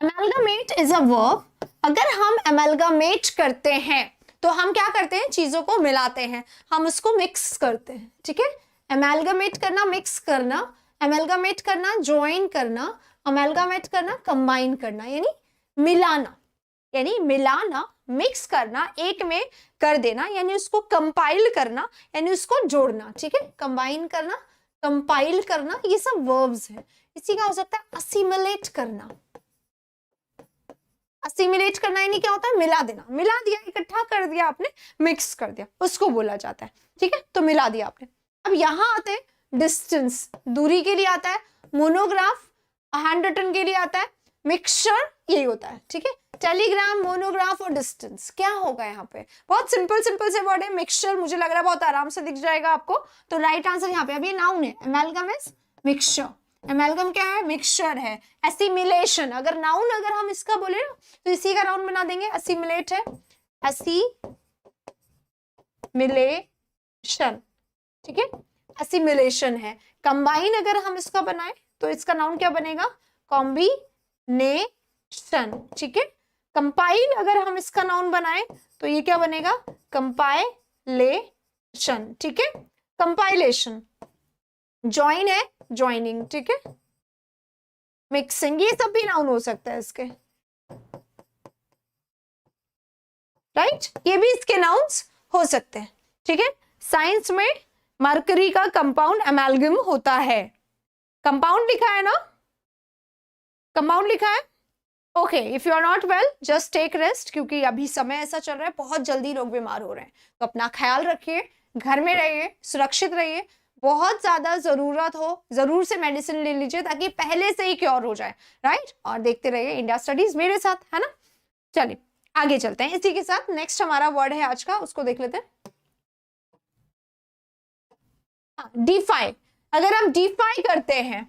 एमैल्गमेट इज अ वर्ब। अगर हम एमैल्गमेट करते हैं तो हम क्या करते हैं, चीजों को मिलाते हैं, हम उसको मिक्स करते हैं, ठीक है। एमैल्गमेट करना, मिक्स करना, एमैल्गमेट करना, ज्वाइन करना, अमेलगामेट करना, कंबाइन करना, यानी मिलाना, यानी मिलाना, मिक्स करना, एक में कर देना, यानी उसको कंपाइल करना, यानी उसको जोड़ना, ठीक है। कंबाइन करना, कंपाइल करना, ये सब वर्ब्स हैं। इसी का हो सकता है असिमिलेट करना। असिमिलेट करना यानी क्या होता है, मिला देना, मिला दिया, इकट्ठा कर दिया आपने, मिक्स कर दिया, उसको बोला जाता है, ठीक है। तो मिला दिया आपने। अब यहां आते हैं डिस्टेंस, दूरी के लिए आता है, मोनोग्राफ हैंड रिटन के लिए आता है, मिक्सचर यही होता है, ठीक है। टेलीग्राम, मोनोग्राफ और डिस्टेंस क्या होगा यहाँ पे, बहुत सिंपल सिंपल से वर्ड है। मिक्सचर मुझे लग रहा है बहुत आराम से दिख जाएगा आपको, तो राइट आंसर यहाँ पे, अभी नाउन है, एमेलगम इज मिक्सचर। एमेलगम क्या है, मिक्सचर है। एसिमिलेशन, अगर नाउन अगर हम इसका बोले ना तो इसी का नाउन बना देंगे, असिमिलेट है, असिमिलेशन, ठीक है, असिमिलेशन है। कंबाइन अगर हम इसका बनाए तो इसका नाउन क्या बनेगा, कॉम्बिनेशन, ठीक है। कंपाइल अगर हम इसका नाउन बनाए तो ये क्या बनेगा, कंपाइलेशन, ठीक है, कंपाइलेशन। ज्वाइन है, ज्वाइनिंग, ठीक है। मिक्सिंग, ये सब भी नाउन हो सकता है इसके, राइट, ये भी इसके नाउन्स हो सकते हैं, ठीक है। साइंस में मरकरी का कंपाउंड एमेलगम होता है। कंपाउंड लिखा है ना, कंपाउंड लिखा है, okay. If you are not well just take rest, क्योंकि अभी समय ऐसा चल रहा है, बहुत जल्दी लोग बीमार हो रहे हैं, तो अपना ख्याल रखिए, घर में रहिए, सुरक्षित रहिए। बहुत ज्यादा जरूरत हो जरूर से मेडिसिन ले लीजिए ताकि पहले से ही क्योर हो जाए, राइट। और देखते रहिए इंडिया स्टडीज मेरे साथ, है ना। चलिए आगे चलते हैं, इसी के साथ नेक्स्ट हमारा वर्ड है आज का, उसको देख लेते हैं। डिफाई, अगर हम डिफाई करते हैं,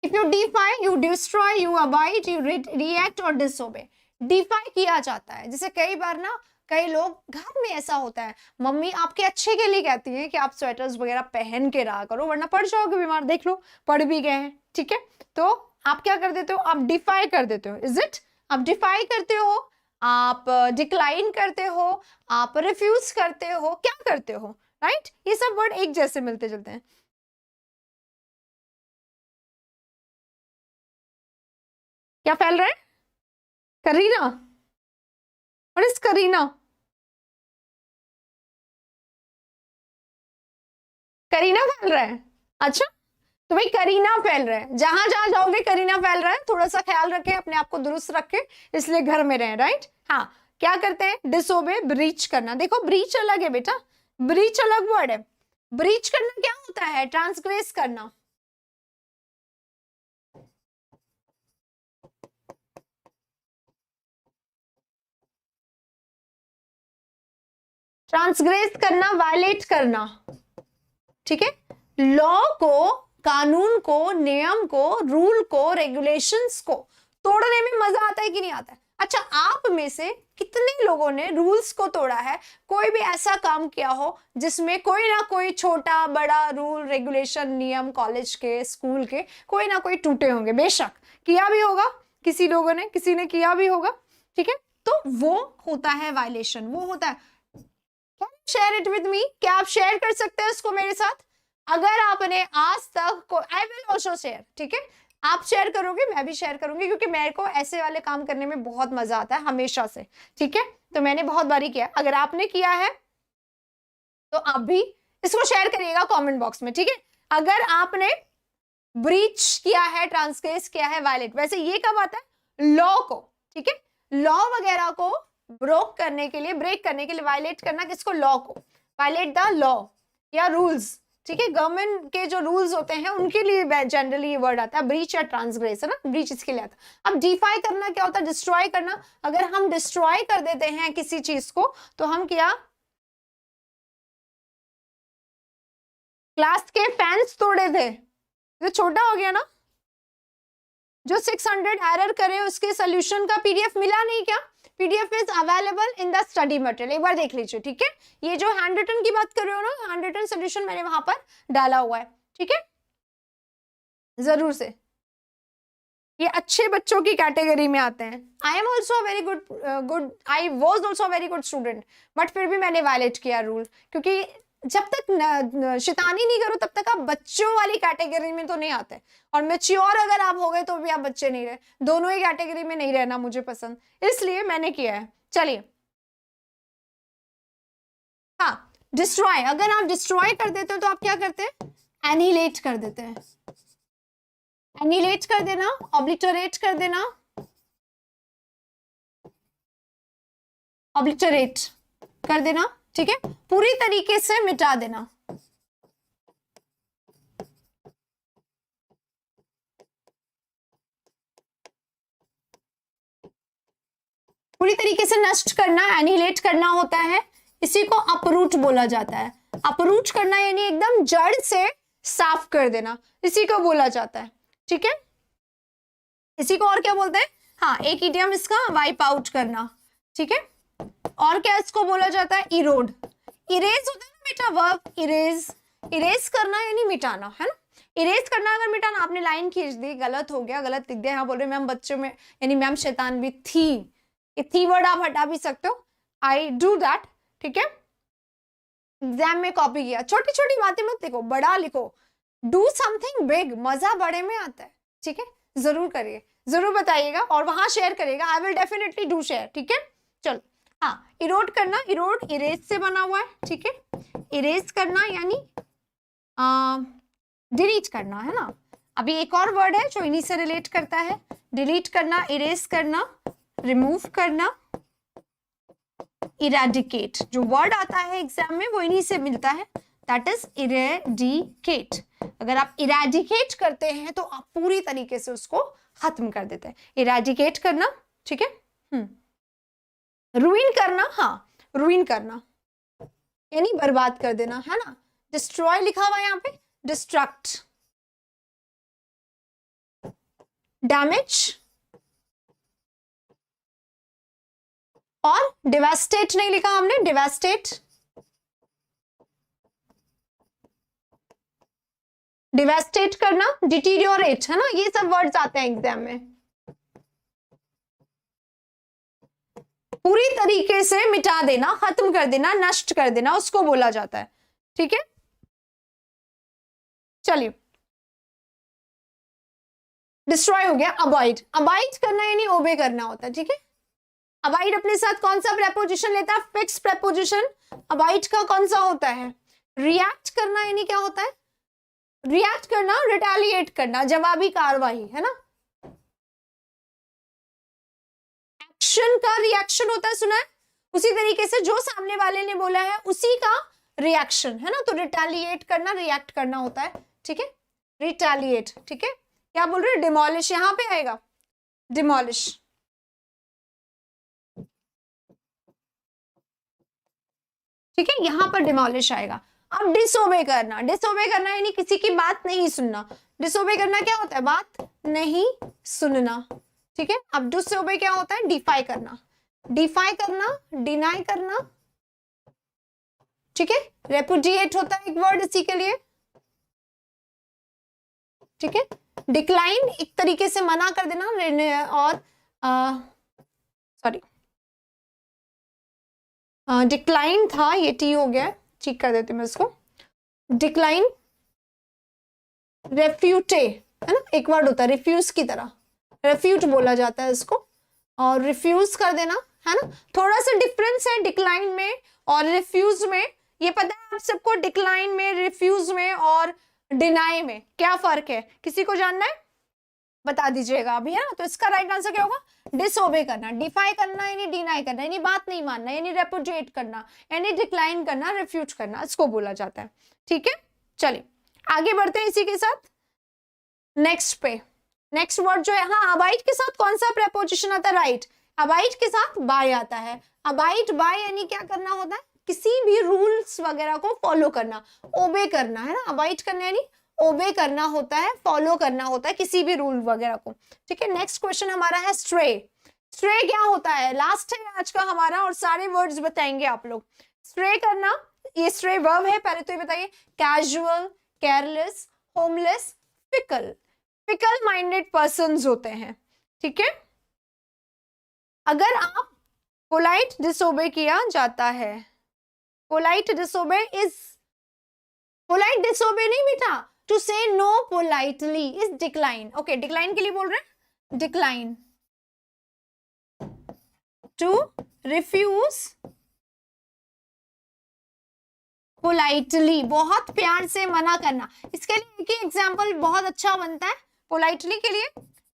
if you defy, you destroy, you avoid, you react और डिसओबे। डिफाई किया जाता है, जैसे कई बार ना कई लोग घर में ऐसा होता है, मम्मी आपके अच्छे के लिए कहती है कि आप स्वेटर्स वगैरह पहन के रहा करो वरना पड़ जाओगे बीमार, देख लो पड़ भी गए हैं, ठीक है। तो आप क्या कर देते हो, आप डिफाई कर देते हो, इज इट, आप डिफाई करते हो, आप डिक्लाइन करते हो, आप रिफ्यूज करते हो, क्या करते हो, राइट। ये सब वर्ड एक जैसे मिलते जुलते हैं। क्या फैल रहा है, करीना, व्हाट इज करीना, करीना फैल रहा है, अच्छा। तो भाई करीना फैल रहा है, जहां जहां जाओगे करीना फैल रहा है, थोड़ा सा ख्याल रखें, अपने आप को दुरुस्त रखें, इसलिए घर में रहें, राइट। हाँ, क्या करते हैं, डिसोबे, ब्रीच करना। देखो ब्रीच अलग है बेटा, ब्रीच अलग वर्ड है। ब्रीच करना क्या होता है, ट्रांसग्रेस करना, ट्रांसग्रेस करना, वायलेट करना, ठीक है। लॉ को, कानून को, नियम को, रूल को, रेगुलेशंस को तोड़ने में मजा आता है कि नहीं आता है। अच्छा, आप में से कितने लोगों ने रूल्स को तोड़ा है, कोई भी ऐसा काम किया हो जिसमें कोई ना कोई छोटा बड़ा रूल, रेगुलेशन, नियम, कॉलेज के, स्कूल के, कोई ना कोई टूटे होंगे, बेशक किया भी होगा किसी लोगों ने, किसी ने किया भी होगा, ठीक है। तो वो होता है वायलेशन, वो होता है। शेयर इट विद मी, क्या आप शेयर कर सकते हैं इसको मेरे साथ, अगर आपने आज तक को, आई विल ऑल्सो शेयर, ठीक है। आप शेयर करोगे, मैं भी शेयर करूंगी, क्योंकि मेरे को ऐसे वाले काम करने में बहुत मजा आता है हमेशा से, ठीक है। तो मैंने बहुत बारी किया, अगर आपने किया है तो आप भी इसको शेयर करिएगा कमेंट बॉक्स में, ठीक है। अगर आपने ब्रीच किया है, ट्रांसग्रेस किया है, वायलेट, वैसे ये कब आता है, लॉ को, ठीक है, लॉ वगैरह को ब्रोक करने के लिए, ब्रेक करने के लिए, वायलेट करना किसको, लॉ को, वायलेट द लॉ या रूल्स, ठीक है। गवर्नमेंट के जो रूल्स होते हैं उनके लिए जनरली ये वर्ड आता है, ब्रीच या ट्रांसग्रेस, है ना, ब्रीच इसके लिए आता है। अब डिफाई करना क्या होता है, डिस्ट्रॉय करना। अगर हम डिस्ट्रॉय कर देते हैं किसी चीज को तो हम क्या, क्लास के फैंस तोड़े थे, तो छोटा हो गया ना। जो 600 एरर करे उसके सोल्यूशन का पीडीएफ मिला नहीं क्या, PDF is available in the study material, एक बार देख लीजिए, ठीक है। ये जो हैंड रिटन की बात कर रहे हो ना, हैंड रिटन सोल्यूशन मैंने वहां पर डाला हुआ है, ठीक है, जरूर से। ये अच्छे बच्चों की कैटेगरी में आते हैं। I am also very good, I was also very good student, but फिर भी मैंने वायलेट किया रूल, क्योंकि जब तक शैतानी नहीं करो तब तक आप बच्चों वाली कैटेगरी में तो नहीं आते, और मैच्योर अगर आप हो गए तो भी आप बच्चे नहीं रहे, दोनों ही कैटेगरी में नहीं रहना मुझे पसंद, इसलिए मैंने किया है। चलिए, हाँ, डिस्ट्रॉय, अगर आप डिस्ट्रॉय कर देते हो तो आप क्या करते हैं, एनिलेट कर देते हैं, एनिलेट कर देना, ऑब्लिटरेट कर देना, ऑब्लिटरेट कर देना, ठीक है, पूरी तरीके से मिटा देना। पूरी तरीके से नष्ट करना, एनिलेट करना होता है, इसी को अपरूट बोला जाता है। अपरूट करना यानी एकदम जड़ से साफ कर देना, इसी को बोला जाता है, ठीक है। इसी को और क्या बोलते हैं, हाँ, एक इडियम इसका वाइप आउट करना, ठीक है। और क्या इसको बोला जाता है, इरोड, इरेज होता है ना बेटा, वर्ब इरेज, इरेज करना यानी मिटाना, है ना। इरेज करना अगर मिटाना, आपने लाइन खींच दी, गलत हो गया, गलत लिख दिया, यहाँ बोल रहे मैम बच्चों में यानी मैम शैतान भी थी, ये थी वर्ड आप हटा भी सकते हो, आई डू दैट, ठीक है। एग्जाम में कॉपी किया, छोटी छोटी बातें मत लिखो, बड़ा लिखो, डू समथिंग बिग, मजा बड़े में आता है, ठीक है। जरूर करिए, जरूर बताइएगा और वहां शेयर करिएगा, I will definitely do share, ठीक है। चलो, हाँ, इरोड करना, इरोड इरेज से बना हुआ है, ठीक है। इरेज करना यानी डिलीट करना, है ना। अभी एक और वर्ड है जो इन्हीं से रिलेट करता है, डिलीट करना, इरेज करना, रिमूव करना, इरेडिकेट, जो वर्ड आता है एग्जाम में वो इन्हीं से मिलता है, दैट इज इरेडिकेट। अगर आप इरेडिकेट करते हैं तो आप पूरी तरीके से उसको खत्म कर देते हैं, इरेडिकेट करना, ठीक है। रुइन करना, हाँ, रुइन करना यानी बर्बाद कर देना, है ना। डिस्ट्रॉय लिखा हुआ है यहाँ पे, डिस्ट्रक्ट, डैमेज और डिवास्टेट नहीं लिखा हमने, डिवास्टेट, डिवास्टेट करना, डिटीरियोरेट, है ना, ये सब वर्ड्स आते हैं एग्जाम में। पूरी तरीके से मिटा देना, खत्म कर देना, नष्ट कर देना, उसको बोला जाता है, ठीक है। चलिए, डिस्ट्रॉय हो गया। अवॉइड, अवॉइड करना यानी ओबे करना होता है, ठीक है। अवॉइड अपने साथ कौन सा प्रेपोजिशन लेता है, फिक्स प्रेपोजिशन। अवॉइड का कौन सा होता है, रिएक्ट करना यानी क्या होता है, रिएक्ट करना, रिटेलिएट करना, जवाबी कार्रवाई, है ना। एक्शन का रिएक्शन होता है, सुना है, उसी तरीके से जो सामने वाले ने बोला है उसी का रिएक्शन, है ना। तो रिटेलिएट करना, रिएक्ट करना होता है, ठीक है, रिटेलिएट, ठीक है। क्या बोल रहे हैं, डिमोलिश, यहां पे आएगा डिमोलिश, ठीक है, यहां पर डिमोलिश आएगा। अब डिसोबे करना, डिसोबे करना यानी किसी की बात नहीं सुनना। डिसोबे करना क्या होता है, बात नहीं सुनना, ठीक है। अब डिसोबे क्या होता है, डिफाई करना, डिफाई करना, डिनाई करना, ठीक है। रेपुडिएट होता है एक वर्ड इसी के लिए, ठीक है। डिक्लाइन एक तरीके से मना कर देना, और सॉरी, डिक्लाइन था, ये टी हो गया, ठीक कर देती हूँ मैं इसको, डिक्लाइन, रेफ्यूटे, है ना, एक वर्ड होता है रिफ्यूज की तरह, रेफ्यूट बोला जाता है इसको, और रिफ्यूज कर देना, है ना। थोड़ा सा डिफरेंस है डिक्लाइन में और रिफ्यूज में, ये पता है आप सबको, डिक्लाइन में, रिफ्यूज में और डिनाई में क्या फर्क है, किसी को जानना है, बता दीजिएगा अभी, है ना। तो इसका राइट आंसर क्या होगा, डिसओबे करना, डिफाई करना यानी डिनाई करना, यानी बात नहीं मानना, यानी रेपुडिएट करना, यानी डिक्लाइन करना, रिफ्यूज करना, इसको बोला जाता है, ठीक है। चलिए आगे बढ़ते हैं इसी के साथ नेक्स्ट पे। नेक्स्ट वर्ड जो है, हाँ, अबाइड के साथ कौन सा प्रेपोजिशन आता है, राइट, अबाइड के साथ बाय आता है। अबाइड बाय यानी क्या करना होता है, किसी भी रूल्स वगैरह को फॉलो करना, ओबे करना, है ना। अबाइड करना यानी ओबे करना होता है, फॉलो करना होता है किसी भी रूल वगैरह को, ठीक है। नेक्स्ट क्वेश्चन हमारा है स्ट्रे। स्ट्रे क्या होता है, लास्ट है आज का हमारा, और सारे वर्ड्स बताएंगे आप लोग। स्ट्रे करना, ये स्ट्रे वर्ब है, पहले तो ये बताइए, casual, careless, homeless, fickle, fickle minded persons होते हैं, ठीक है। अगर आप पोलाइट डिसोबे किया जाता है, polite disobey is polite disobey नहीं बेटा, to say no politely is decline. Okay, decline के लिए बोल रहे हैं, डिक्लाइन, टू रिफ्यूज पोलाइटली, बहुत प्यार से मना करना। इसके लिए एक ही एग्जाम्पल बहुत अच्छा बनता है पोलाइटली के लिए,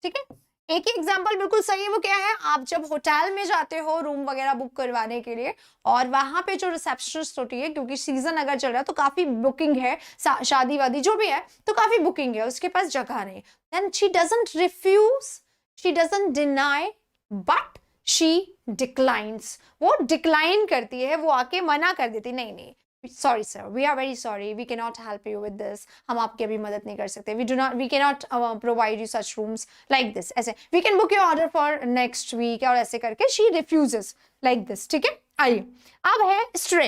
ठीक है। एक ही एग्जाम्पल बिल्कुल सही है, वो क्या है, आप जब होटल में जाते हो रूम वगैरह बुक करवाने के लिए, और वहां पे जो रिसेप्शनिस्ट होती है, क्योंकि सीजन अगर चल रहा है तो काफी बुकिंग है, शादी वादी जो भी है तो काफी बुकिंग है, उसके पास जगह नहीं, then she doesn't refuse, she doesn't deny, but she declines, वो डिक्लाइन करती है, वो आके मना कर देती, नहीं नहीं sorry sir, we are very sorry, we can not help you with this, हम आपकी अभी मदद नहीं कर सकते, we can not provide you such rooms like this, ऐसे we can book your order for next week, और ऐसे करके शी रिफ्यूजेस लाइक दिस, ठीक है। आइए, अब है स्ट्रे।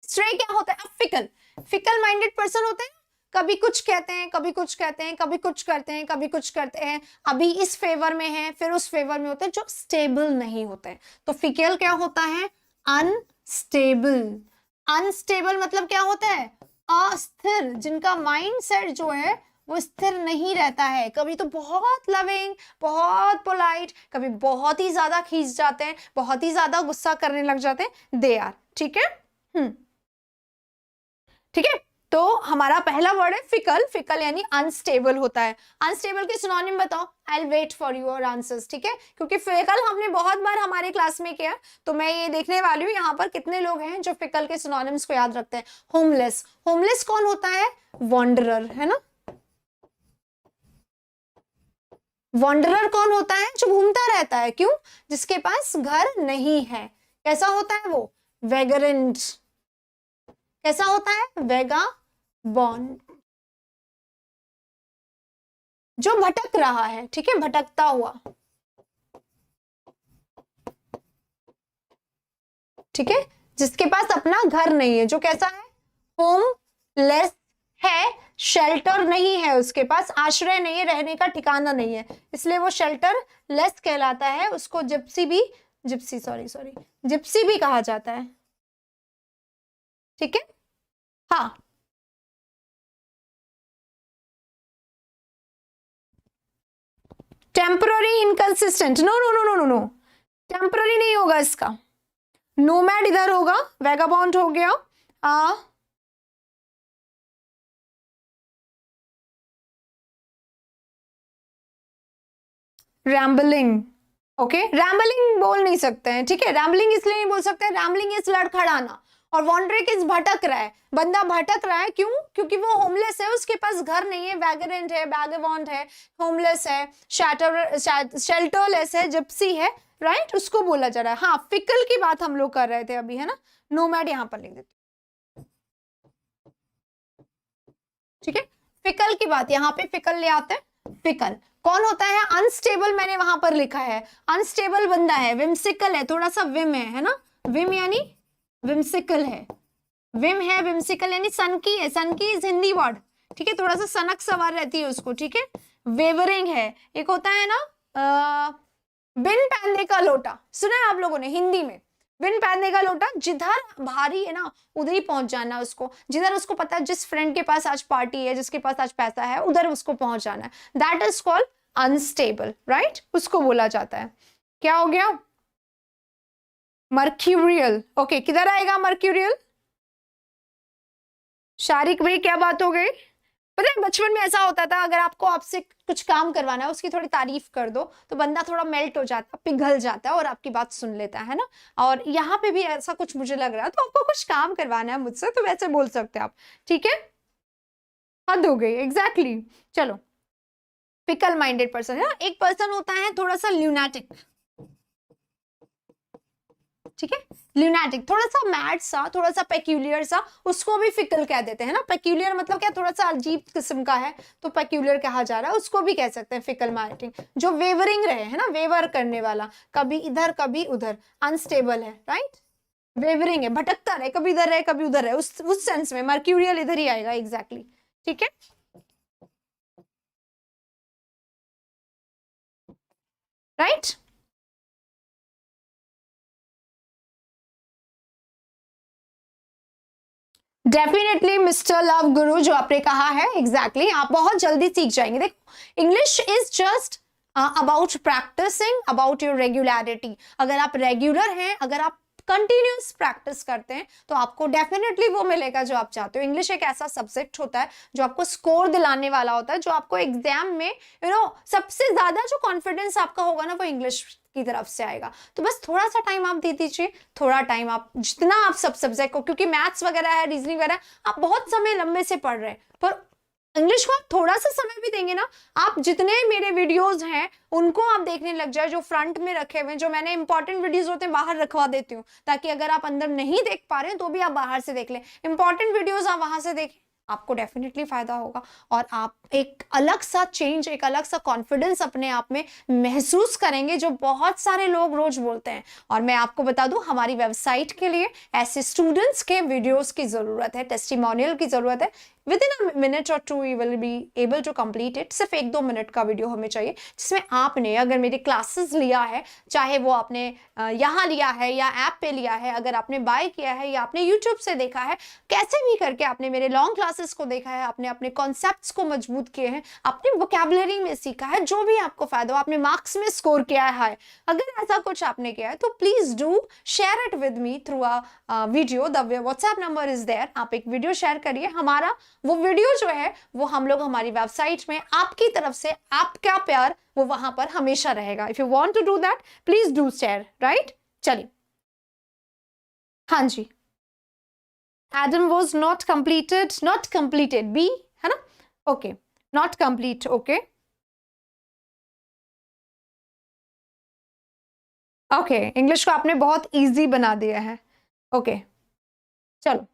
स्ट्रे क्या होता है, अब फिकल, फिकल माइंडेड पर्सन होते हैं, कभी कुछ कहते हैं, कभी कुछ कहते हैं, कभी कुछ करते हैं, कभी कुछ करते हैं, अभी इस फेवर में है फिर उस फेवर में होते हैं, जो स्टेबल नहीं होते हैं। तो फिकल क्या होता है, अनस्टेबल। अनस्टेबल मतलब क्या होता है, अस्थिर, जिनका माइंड सेट जो है वो स्थिर नहीं रहता है, कभी तो बहुत लविंग, बहुत पोलाइट, कभी बहुत ही ज्यादा खींच जाते हैं, बहुत ही ज्यादा गुस्सा करने लग जाते हैं, दे आर, ठीक है। ठीक है, तो हमारा पहला वर्ड है फिकल, फिकल यानी अनस्टेबल होता है। अनस्टेबल के सिनोनिम बताओ, I will wait for your answers, ठीक है, क्योंकि फिकल हमने बहुत बार हमारे क्लास में किया, तो मैं ये देखने वाली हूँ यहाँ पर कितने लोग हैं जो फिकल के सिनोनिम्स को याद रखते हैं। होमलेस, होमलेस कौन होता है, वॉन्डरर, है ना। वॉन्डरर कौन होता है, जो घूमता रहता है, क्यों, जिसके पास घर नहीं है, कैसा होता है वो, वेगरेंट, कैसा होता है, वेगा बॉन्ड, जो भटक रहा है, ठीक है, भटकता हुआ, ठीक है, जिसके पास अपना घर नहीं है, जो कैसा है, होमलेस है, शेल्टर नहीं है, उसके पास आश्रय नहीं है, रहने का ठिकाना नहीं है, इसलिए वो शेल्टर लेस कहलाता है, उसको जिप्सी भी, जिप्सी सॉरी सॉरी जिप्सी भी कहा जाता है, ठीक है। हाँ, temporary inconsistent, no no no no no no, temporary नहीं होगा इसका, नोमैड इधर होगा, वेगाबॉन्ड हो गया, रैम्बलिंग, ओके, रैम्बलिंग बोल नहीं सकते हैं, ठीक है, रैम्बलिंग इसलिए नहीं बोल सकते, रैम्बलिंग इज लड़खड़ाना, और वॉन्डरिंग इज भटक रहा है, बंदा भटक रहा है, क्यों, क्योंकि वो होमलेस है, उसके पास घर नहीं है, वैगरेंट है, वैगबॉन्ड है, होमलेस है, शेल्टरलेस है, जिप्सी है, राइट, उसको बोला जा रहा है। हाँ, फिकल की बात हम लोग कर रहे थे अभी, है ना, नोमैड यहाँ पर लिख देते, ठीक है, फिकल की बात यहाँ पे फिकल ले आते हैं। फिकल कौन होता है, अनस्टेबल, मैंने वहां पर लिखा है, अनस्टेबल बंदा है, विम्सिकल है, थोड़ा सा विम है ना, विम यानी विम्सिकल है, विम है, विम्सिकल यानी सनकी है, सनकी इज हिंदी वर्ड, ठीक है, थोड़ा सा सनक सवार रहती है उसको, ठीक है। वेवरिंग है, एक होता है ना बिन पहनने का लोटा, सुना है आप लोगों ने हिंदी में, बिन पहनने का लोटा, जिधर भारी है ना उधर ही पहुंच जाना उसको, जिधर उसको पता है जिस फ्रेंड के पास आज पार्टी है, जिसके पास आज पैसा है, उधर उसको पहुंच जाना है, that is called unstable, right, उसको बोला जाता है। क्या हो गया, मर्क्यूरियल, ओके, किधर आएगा मर्क्यूरियल, शारिक भाई क्या बात हो गई, पता है बचपन में ऐसा होता था, अगर आपको आपसे कुछ काम करवाना है, उसकी थोड़ी तारीफ कर दो तो बंदा थोड़ा मेल्ट हो जाता, पिघल जाता है और आपकी बात सुन लेता है ना, और यहाँ पे भी ऐसा कुछ मुझे लग रहा है, तो आपको कुछ काम करवाना है मुझसे तो वैसे बोल सकते हैं आप, ठीक है, हद हो गई, एग्जैक्टली चलो, पिकल माइंडेड पर्सन है, एक पर्सन होता है थोड़ा सा ल्यूनाटिक, ठीक है, ल्यूनाटिक, थोड़ा सा मैड सा, थोड़ा सा पेक्यूलियर सा, उसको भी फिकल कह देते हैं ना, पेक्यूलियर मतलब क्या, थोड़ा सा अजीब किस्म का है, तो पेक्यूलियर कहा जा रहा है, उसको भी कह सकते हैं फिकल माइंडेड, जो वेवरिंग रहे, है ना, वेवर करने वाला, कभी इधर कभी उधर, अनस्टेबल है, राइट, वेवरिंग है, भटकता रहे, कभी इधर रहे कभी उधर रहे, उस सेंस में मर्क्यूरियल इधर ही आएगा, एग्जैक्टली, ठीक है, राइट। डेफिनेटली मिस्टर लव गुरु, जो आपने कहा है एग्जैक्टली आप बहुत जल्दी सीख जाएंगे। देखो English is just about practising, about your regularity. अगर आप रेगुलर हैं, अगर आप कंटिन्यूस प्रैक्टिस करते हैं तो आपको डेफिनेटली वो मिलेगा जो आप चाहते हो। इंग्लिश एक ऐसा सब्जेक्ट होता है जो आपको स्कोर दिलाने वाला होता है, जो आपको एग्जाम में सबसे ज्यादा जो कॉन्फिडेंस आपका होगा ना वो इंग्लिश की तरफ से आएगा। तो बस थोड़ा सा टाइम आप दे दीजिए, थोड़ा टाइम आप जितना आप सब सब्जेक्ट को, क्योंकि मैथ्स वगैरह है, रीजनिंग वगैरह आप बहुत समय लंबे से पढ़ रहे हैं, पर इंग्लिश को आप थोड़ा सा समय भी देंगे ना, आप जितने मेरे वीडियोस हैं उनको आप देखने लग जाए, जो फ्रंट में रखे हुए, जो मैंने इंपॉर्टेंट वीडियोस होते हैं बाहर रखवा देती हूँ, ताकि अगर आप अंदर नहीं देख पा रहे हैं तो भी आप बाहर से देख लें। इंपॉर्टेंट वीडियोस आप वहां से देखें, आपको डेफिनेटली फायदा होगा और आप एक अलग सा चेंज, एक अलग सा कॉन्फिडेंस अपने आप में महसूस करेंगे, जो बहुत सारे लोग रोज बोलते हैं। और मैं आपको बता दूं, हमारी वेबसाइट के लिए ऐसे स्टूडेंट्स के वीडियोस की जरूरत है, टेस्टिमोनियल की जरूरत है। Within a minute or two you will be able to complete it. सिर्फ 1-2 मिनट का वीडियो हमें चाहिए, जिसमें आपने अगर मेरी क्लासेस लिया है, चाहे वो आपने यहाँ लिया है या ऐप पे लिया है, अगर आपने बाय किया है या आपने यूट्यूब से देखा है, कैसे भी करके आपने मेरे लॉन्ग क्लासेस को देखा है, आपने अपने कॉन्सेप्ट्स को मजबूत किए हैं, आपने वोकैबुलरी में सीखा है, जो भी आपको फायदा हो, आपने मार्क्स में स्कोर किया है, अगर ऐसा कुछ आपने किया है तो please do share it with me through a video. The WhatsApp number is there. आप एक वीडियो शेयर करिए, हमारा वो वीडियो जो है वो हम लोग हमारी वेबसाइट में आपकी तरफ से, आपका प्यार वो वहां पर हमेशा रहेगा। If you want to do that please do share, right. चलिए, हाँ जी, एडम वाज नॉट कंप्लीटेड बी, है ना, okay, not complete, okay okay, English को आपने बहुत इजी बना दिया है, ओके चलो।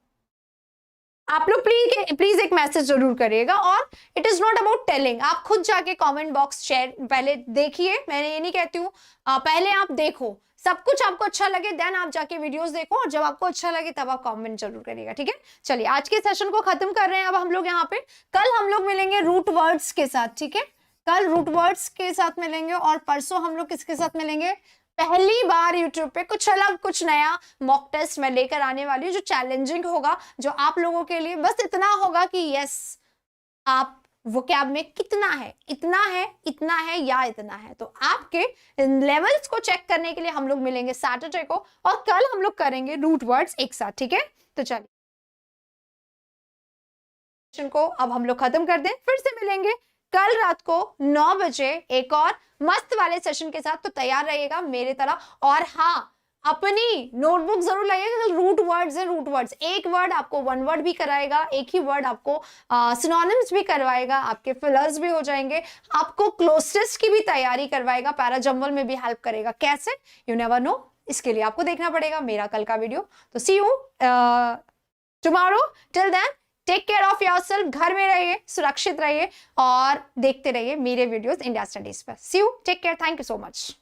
आप लोग प्लीज एक मैसेज जरूर करिएगा, और it is not about telling. आप खुद जाके कमेंट बॉक्स शेयर पहले देखिए, मैंने ये नहीं कहती हूँ, पहले आप देखो, सब कुछ आपको अच्छा लगे देन आप जाके वीडियोस देखो, और जब आपको अच्छा लगे तब आप कमेंट जरूर करिएगा, ठीक है। चलिए आज के सेशन को खत्म कर रहे हैं अब हम लोग यहाँ पे। कल हम लोग मिलेंगे रूट वर्ड्स के साथ, ठीक है, कल रूट वर्ड्स के साथ मिलेंगे, और परसों हम लोग किसके साथ मिलेंगे, पहली बार YouTube पे कुछ अलग, कुछ नया मॉक टेस्ट मैं लेकर आने वाली हूँ, जो चैलेंजिंग होगा, जो आप लोगों के लिए बस इतना होगा कि यस आप वोकैब में कितना है, इतना है, इतना है या इतना है। तो आपके लेवल्स को चेक करने के लिए हम लोग मिलेंगे सैटरडे को, और कल हम लोग करेंगे रूट वर्ड्स एक साथ, ठीक है। तो चलिए को अब हम लोग खत्म कर दें, फिर से मिलेंगे कल रात को 9 बजे एक और मस्त वाले सेशन के साथ। तो तैयार रहिएगा मेरे तरह, और हाँ अपनी नोटबुक जरूर लाइएगा। रूट वर्ड्स है, रूट वर्ड्स, एक वर्ड आपको 1 वर्ड भी कराएगा, एक ही वर्ड आपको सिनोनिम्स भी करवाएगा, आपके फिलर्स भी हो जाएंगे, आपको क्लोज की भी तैयारी करवाएगा, पैराजम्बल में भी हेल्प करेगा। कैसे, यू नेवर नो, इसके लिए आपको देखना पड़ेगा मेरा कल का वीडियो। तो see you tomorrow, till then take care of yourself, घर में रहिए, सुरक्षित रहिए और देखते रहिए मेरे वीडियोस इंडिया स्टडीज पर। See you, take care, thank you so much.